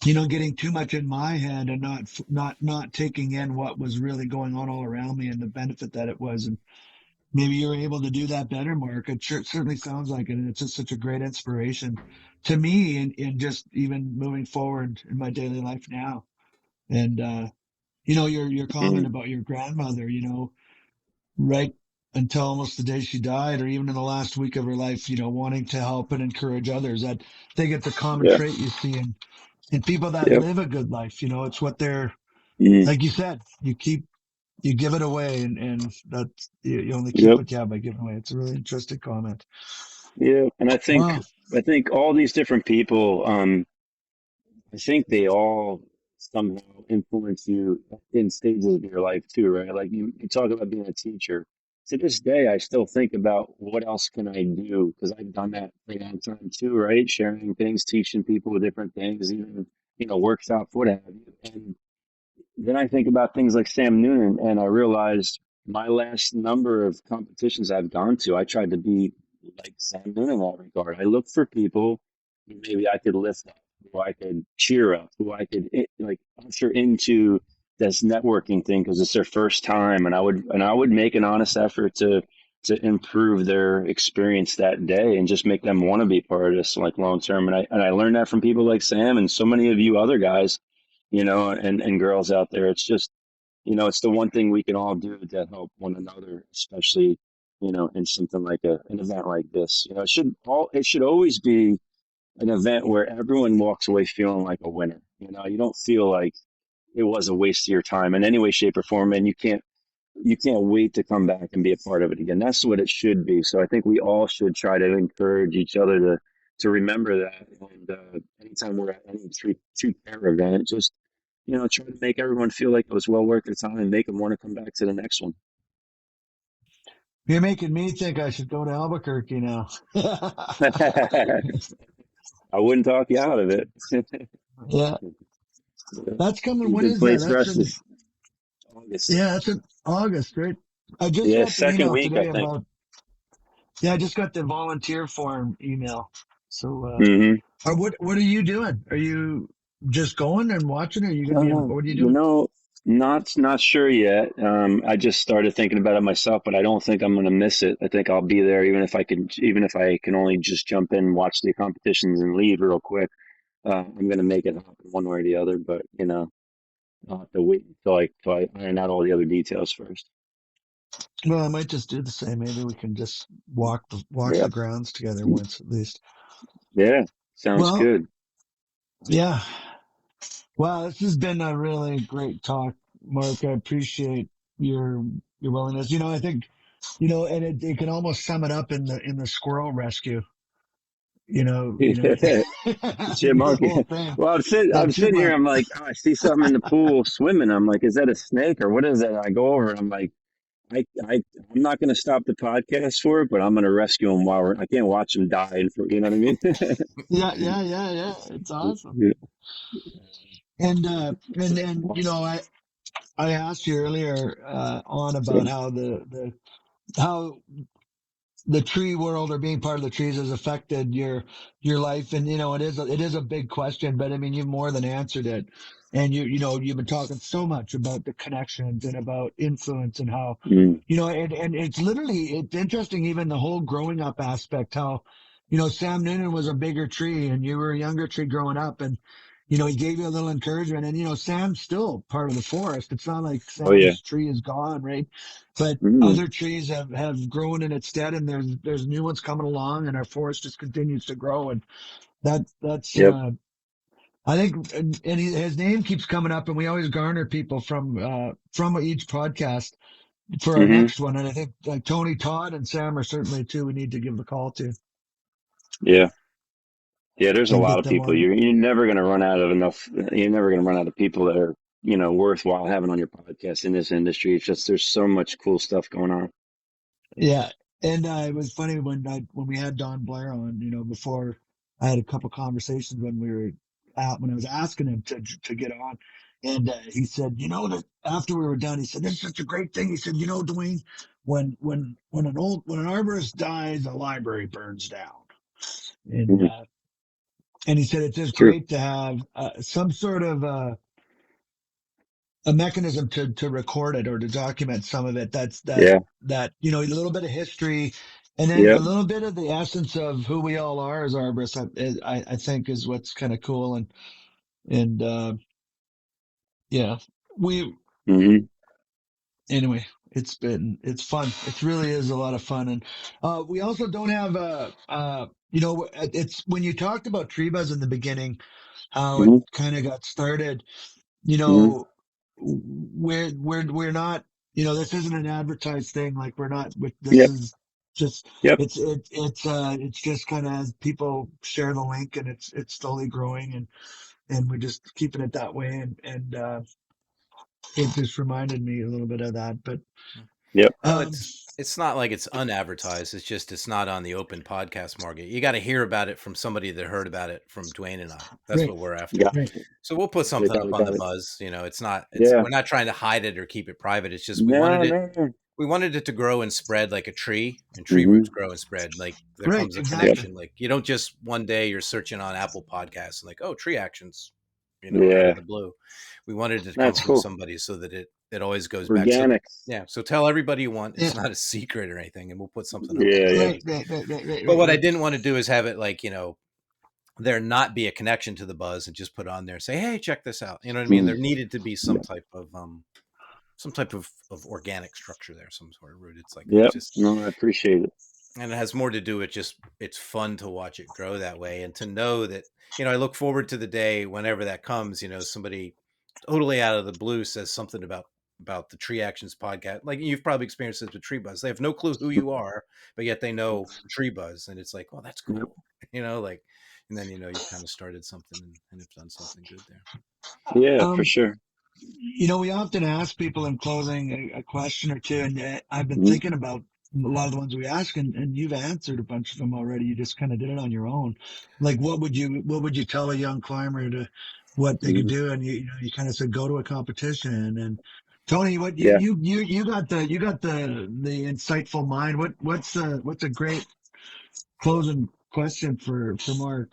getting too much in my head and not taking in what was really going on all around me and the benefit that it was. And maybe you're able to do that better, Mark. It certainly sounds like it, and it's just such a great inspiration to me in just even moving forward in my daily life now. And your comment Mm, about your grandmother, right until almost the day she died, or even in the last week of her life, wanting to help and encourage others. I think it's a common yeah. trait you see in people that Yep. live a good life. It's what they're, Mm, like you said, you give it away, and that's, you only keep yep. what you have by giving away. It's a really interesting comment. Yeah. And I think Wow. I think all these different people, I think they all somehow influence you in stages of your life too, right? Like you talk about being a teacher. To this day, I still think about what else can I do, because I've done that for a long time too, right? Sharing things, teaching people different things, even workshops, what have you. And then I think about things like Sam Noonan, and I realized my last number of competitions I've gone to, I tried to be like Sam Noonan in that regard. I looked for people who maybe I could lift up, who I could cheer up, who I could like usher into this networking thing because it's their first time, and I would make an honest effort to to improve their experience that day and just make them want to be part of this like long term. And I learned that from people like Sam and so many of you other guys, and girls out there. It's just, it's the one thing we can all do to help one another, especially, in something like an event like this. It should always be an event where everyone walks away feeling like a winner. You don't feel like it was a waste of your time in any way, shape, or form, and you can't wait to come back and be a part of it again. That's what it should be. So I think we all should try to encourage each other to remember that. And anytime we're at any tree care event, just try to make everyone feel like it was well worth their time and make them want to come back to the next one. You're making me think I should go to Albuquerque now. I wouldn't talk you out of it. Yeah, that's Be coming. a When good is that? place for That's us in, this August. yeah, that's in August, right? I just Yeah, got the second email week, I today think. about, yeah, I just got the volunteer form email. So, Hmm. what are you doing? Are you just going and watching, or are you going to be in, what are you You doing? know, not sure yet. I just started thinking about it myself, but I don't think I'm going to miss it. I think I'll be there, even if I can only just jump in, watch the competitions, and leave real quick. I'm going to make it happen one way or the other, but I'll have to wait until I iron out all the other details first. Well, I might just do the same. Maybe we can just walk the Yep. grounds together once at least. Yeah. Sounds Well, good. yeah. Well, this has been a really great talk, Mark. I appreciate your your willingness. I think, and it can almost sum it up in the squirrel rescue. The Chipmunk. whole thing. Well, The I'm sitting here. chipmunk. I'm like, oh, I see something in the pool swimming. I'm like, is that a snake or what is that? I go over and I'm like, I'm not going to stop the podcast for it, but I'm going to rescue him I can't watch him die. You know what I mean? Yeah, yeah, yeah, yeah. It's awesome. And I asked you earlier on about how how the tree world or being part of the trees has affected your life, and it is a big question, but I mean you've more than answered it. And you've been talking so much about the connections and about influence and how Mm. and it's interesting, even the whole growing up aspect, how Sam Noonan was a bigger tree and you were a younger tree growing up, and he gave you a little encouragement, and Sam's still part of the forest. It's not like Oh yeah. Sam's tree is gone, right? But Mm. other trees have grown in its stead, and there's new ones coming along, and our forest just continues to grow. And that's Yep. I think, and his name keeps coming up, and we always garner people from each podcast for our Hmm. next one. And I think like Tony Todd and Sam are certainly two we need to give the call to Yeah. Yeah. There's a and lot get of them people. on. You're never going to run out of enough. You're never going to run out of people that are worthwhile having on your podcast in this industry. It's just there's so much cool stuff going on. Yeah, and it was funny when we had Don Blair on. Before I had a couple conversations when we were out when I was asking him to get on, and he said, that after we were done, he said, "This is such a great thing." He said, Dwayne, when an arborist dies, a library burns down, and Mhm. uh, and he said it's It's just true. great to have some sort of a mechanism to record it or to document some of it. That's Yeah. a little bit of history, and then a Yep. little bit of the essence of who we all are as arborists. I think is what's kind of cool. And yeah, we Hmm. anyway, it's fun. It really is a lot of fun. And we also don't have it's when you talked about tree buzz in the beginning, how it Hmm. kind of got started. you Hmm. know, we're not, this isn't an advertised thing. Like this Yep. is just, Yep. it's just kind of as people share the link, and it's slowly growing, and we're just keeping it that way. And it just reminded me a little bit of that. But, Yep. Well, um, it's not like it's unadvertised. It's just it's not on the open podcast market. You got to hear about it from somebody that heard about it from Dwayne and I. That's right, what we're after. Got right, it. So we'll put Got something up it. on the Got it. buzz. It's not. It's Yeah. we're not trying to hide it or keep it private. It's just we wanted No. it. No. No. We wanted it to grow and spread like a tree, and tree Hmm. roots grow and spread. Like there right, comes a Yep. exactly. connection. Like you don't just one day you're searching on Apple Podcasts and like, oh, tree actions, out Yeah. of the blue. We wanted it to come That's from cool. somebody so that it always goes back. So Organics. yeah, so tell everybody you want. It's Yeah. not a secret or anything, and we'll put something up on Yeah, the yeah. Right, site. right, right, right, right, But right, what I right. didn't want to do is have it like, there not be a connection to the buzz and just put on there and say, hey, check this out. You know what I mean? Mm, There needed to be yeah. some type of organic structure there, some sort of root. It's like it Yep. just, No, I appreciate it. and it has more to do with just it's fun to watch it grow that way and to know that, I look forward to the day whenever that comes, somebody totally out of the blue says something about the Tree Actions podcast. Like you've probably experienced this with Tree Buzz. They have no clue who you are, but yet they know Tree Buzz, and it's like, oh, that's Yep. cool. Like, and then you've kind of started something and have done something good there. Yeah, for Um, sure. we often ask people in closing a question or two, and I've been Mm, thinking about a lot of the ones we ask, and you've answered a bunch of them already. You just kind of did it on your own. Like, what would you tell a young climber to what they could mm, do? And you kind of said go to a competition. And Tony, what yeah. you got the insightful mind. What's a great closing question for Mark?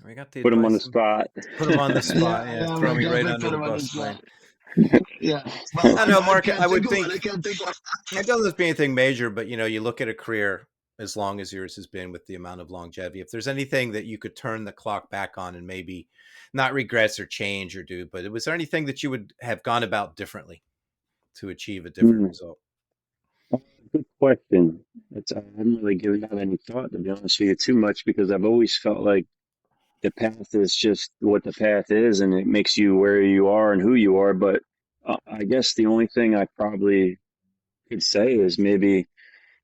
We got the Put them on the advice. spot. Put them on the spot. Yeah, Yeah, yeah, throw we me right definitely under put the him on the bus, spot. right? Yeah. Well, I I, know, I Mark. can't I think would of one. I think can't think of it doesn't be anything major, but you look at a career as long as yours has been with the amount of longevity. If there's anything that you could turn the clock back on and maybe not regrets or change or do, but was there anything that you would have gone about differently to achieve a different Mm, result? good question. I haven't really given that any thought, to be honest with you, too much because I've always felt like the path is just what the path is, and it makes you where you are and who you are. But I guess the only thing I probably could say is maybe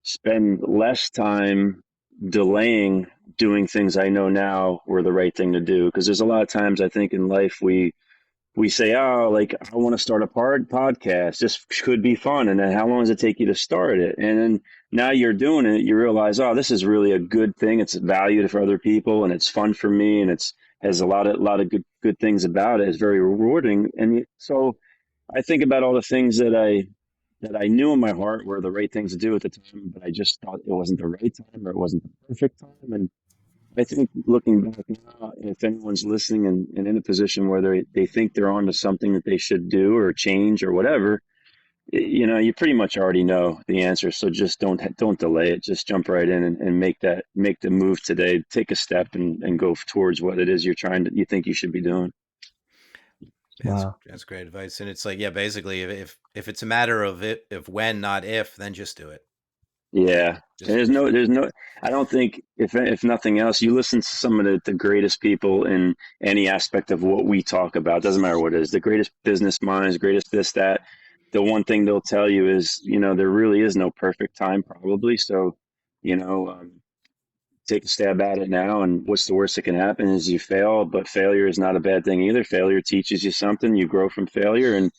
spend less time delaying doing things I know now were the right thing to do. Because there's a lot of times I think in life we say, oh, like I want to start a podcast. This could be fun. And then how long does it take you to start it? And then now you're doing it, you realize, oh, this is really a good thing. It's valued for other people and it's fun for me. And it's has a lot of good things about it. It's very rewarding. And so I think about all the things that I knew in my heart were the right things to do at the time, but I just thought it wasn't the right time or it wasn't the perfect time. And I think looking back now, if anyone's listening and in a position where they think they're onto something that they should do or change or whatever, you pretty much already know the answer. So just don't delay it. Just jump right in and make the move today. Take a step and go towards what it is you think you should be doing. Wow. That's great advice. And it's like, yeah, basically if it's a matter of if when, not if, then just do it. Yeah. And Just there's go no, for it. there's no, I don't think if nothing else, you listen to some of the greatest people in any aspect of what we talk about. Doesn't matter what it is, the greatest business minds, greatest this, that. The one thing they'll tell you is, there really is no perfect time, probably. So, you know, um, take a stab at it now. And what's the worst that can happen is you fail, but failure is not a bad thing either. Failure teaches you something. You grow from failure, and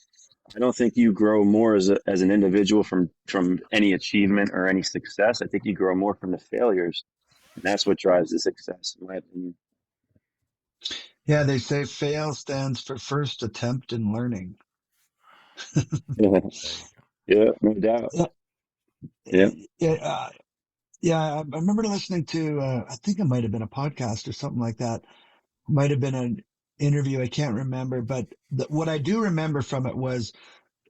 I don't think you grow more as an individual from any achievement or any success. I think you grow more from the failures, and that's what drives the success, in my opinion. Yeah, they say fail stands for first attempt in learning. Yeah, There you go. yeah, no doubt. Yeah, Yeah, yeah, yeah. I remember listening to. I think it might have been a podcast or something like that. Might have been an interview. I can't remember, but what I do remember from it was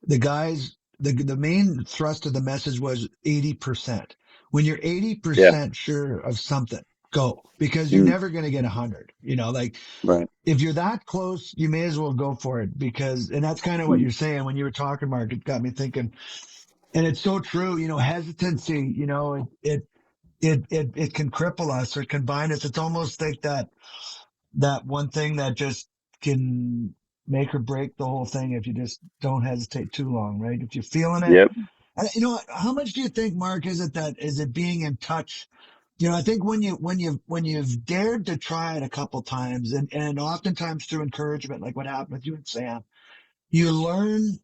the guys. The main thrust of the message was 80%. When you're yeah, 80% sure of something, go because you're mm, never going to get 100. Like right, if you're that close, you may as well go for it and that's kind of what mm, you're saying when you were talking, Mark. It got me thinking, and it's so true. Hesitancy. It can cripple us or can bind us. It's almost like that one thing that just can make or break the whole thing if you just don't hesitate too long, right? If you're feeling it, yep, how much do you think, Mark, is it being in touch? I think when you've dared to try it a couple times and oftentimes through encouragement, like what happened with you and Sam, you learn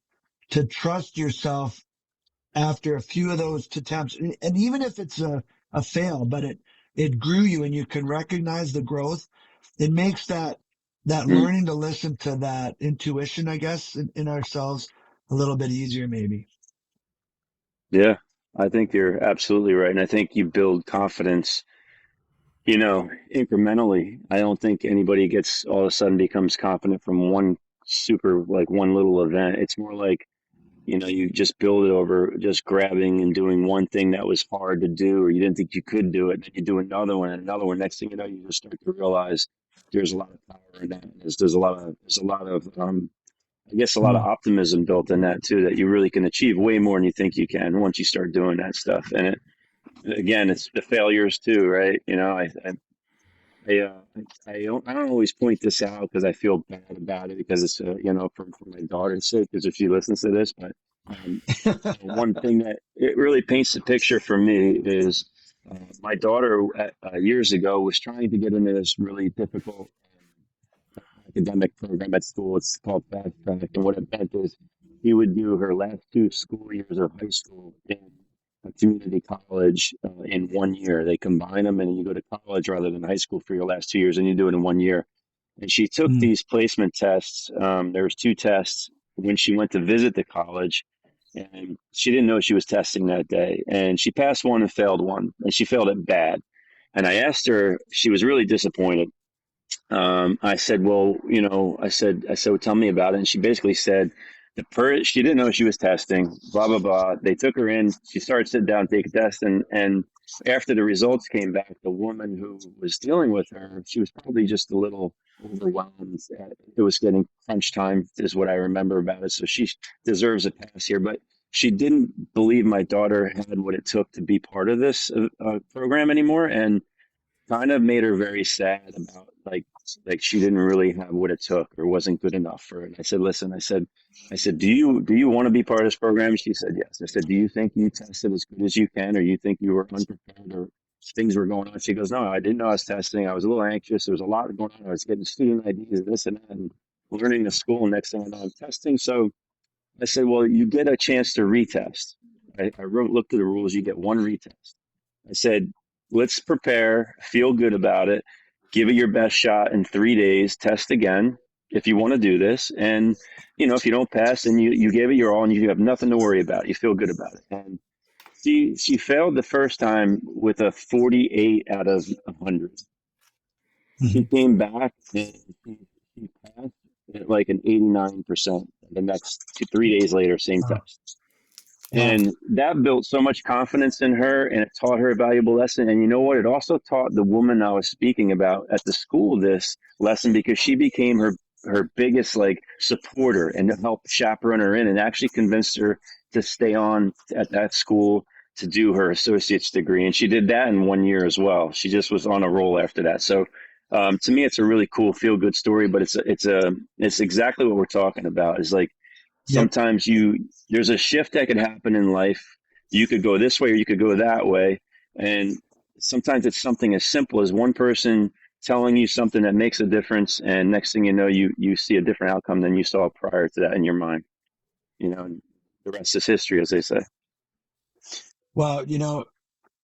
to trust yourself after a few of those attempts. And even if it's a fail, but it grew you and you can recognize the growth, it makes that mm, learning to listen to that intuition, I guess, in ourselves a little bit easier, maybe. yeah. I think you're absolutely right, and I think you build confidence, incrementally. I don't think anybody gets all of a sudden becomes confident from one super like one little event. It's more like, you just build it over just grabbing and doing one thing that was hard to do or you didn't think you could do it. Then you do another one and another one. Next thing you know, you just start to realize there's a lot of power in that. I guess a lot of Mm. optimism built in that too, that you really can achieve way more than you think you can once you start doing that stuff. And again, it's the failures too, right? I, uh, I don't always point this out because I feel bad about it because it's for my daughter's sake because if she listens to this, but um, one thing that it really paints the picture for me is my daughter years ago was trying to get into this really difficult academic program at school. It's called Fast Track, and what it meant is she would do her last two school years of high school in a community college in 1 year. They combine them, and you go to college rather than high school for your last 2 years, and you do it in 1 year. And she took Mm. these placement tests. There was two tests when she went to visit the college, and she didn't know she was testing that day. And she passed one and failed one, and she failed it bad. And I asked her, she was really disappointed. I said, well, well, tell me about it. And she basically said, she didn't know she was testing, blah, blah, blah. They took her in. She started to sit down, take a test. And after the results came back, the woman who was dealing with her, she was probably just a little overwhelmed. It was getting crunch time, is what I remember about it. So she deserves a pass here. But she didn't believe my daughter had what it took to be part of this program anymore. And kind of made her very sad about like she didn't really have what it took or wasn't good enough for her. And I said, listen, I said, do you want to be part of this program? She said yes. I said, do you think you tested as good as you can, or you think you were unprepared or things were going on? She goes, no, I didn't know I was testing. I was a little anxious. There was a lot going on. I was getting student IDs, this and that, and learning the school. And next thing I know, I'm testing. So I said, well, you get a chance to retest. Looked at the rules. You get one retest. I said, let's prepare, feel good about it, give it your best shot in 3 days, test again if you want to do this. And, if you don't pass, then you gave it your all and you have nothing to worry about. You feel good about it. And she failed the first time with a 48 out of 100. She Mhm. came back and she passed at like an 89% the next 3 days later, same Wow. test. Wow. And that built so much confidence in her and it taught her a valuable lesson. And you know what? It also taught the woman I was speaking about at the school this lesson because she became her biggest like supporter and helped chaperone her in and actually convinced her to stay on at that school to do her associate's degree. And she did that in 1 year as well. She just was on a roll after that. So to me, it's a really cool feel good story, but it's exactly what we're talking about. Is like Yep. sometimes there's a shift that could happen in life. You could go this way or you could go that way. And sometimes it's something as simple as one person telling you something that makes a difference. And next thing you know, you see a different outcome than you saw prior to that in your mind, and the rest is history, as they say. Well,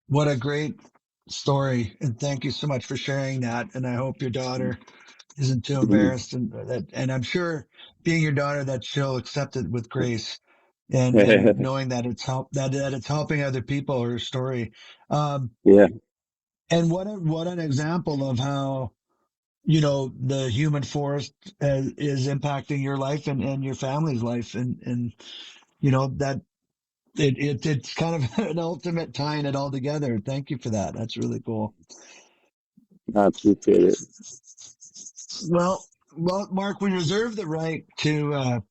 what a great story. And thank you so much for sharing that. And I hope your daughter isn't too embarrassed and I'm sure being your daughter that she'll accept it with grace and knowing that that it's helping other people, her story. Um, Yeah. and what an example of how, the human force is impacting your life and your family's life. And, that it's kind of an ultimate tying it all together. Thank you for that. That's really cool. I appreciate it. Well, Mark, we reserve the right to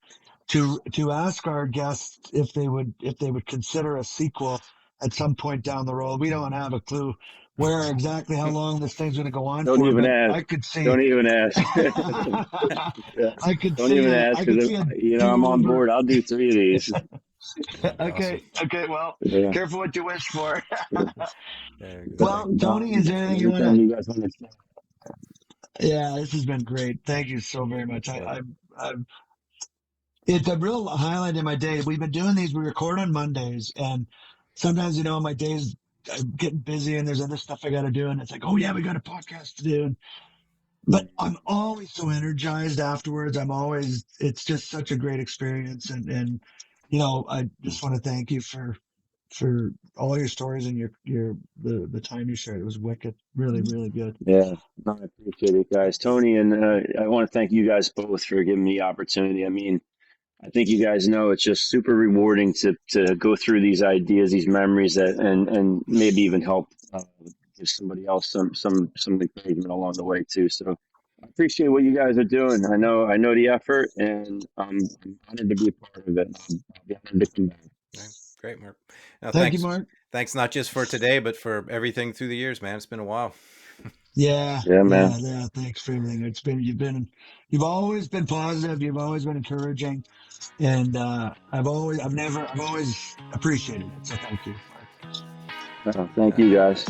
ask our guests if they would consider a sequel at some point down the road. We don't have a clue where exactly how long this thing's going to go on Don't for, even but ask. I could see, Don't even ask. Yeah. I could Don't see even a, ask I could because see a I'm on do-over. board. I'll do three of these. That'd be awesome. Okay. Well, Yeah. careful what you wish for. Very good. But Well, Tony, is there anything you want anytime to? you guys want to chat. Yeah, this has been great. Thank you so very much. Yeah. I It's a real highlight in my day. We've been doing these. We record on Mondays, and sometimes, my days I'm getting busy, and there's other stuff I got to do, and it's like, oh yeah, we got a podcast to do. But I'm always so energized afterwards. It's just such a great experience, and I just want to thank you for for all your stories and the time you shared. It was wicked. Really, really good. Yeah, no, I appreciate it, guys. Tony, and I want to thank you guys both for giving me the opportunity. I mean, I think you guys know it's just super rewarding to go through these ideas, these memories, that and maybe even help give somebody else some encouragement along the way too. So I appreciate what you guys are doing. I know the effort, and I'm honored to be a part of it. I'll be honored to come back. Yeah, great, Mark. Now, Thank you, Mark. thanks not just for today, but for everything through the years, man. It's been a while. Yeah, Yeah, man. yeah, yeah. Thanks for everything. You've always been positive. You've always been encouraging, and I've always appreciated it. So thank you, Mark. Thank you, guys.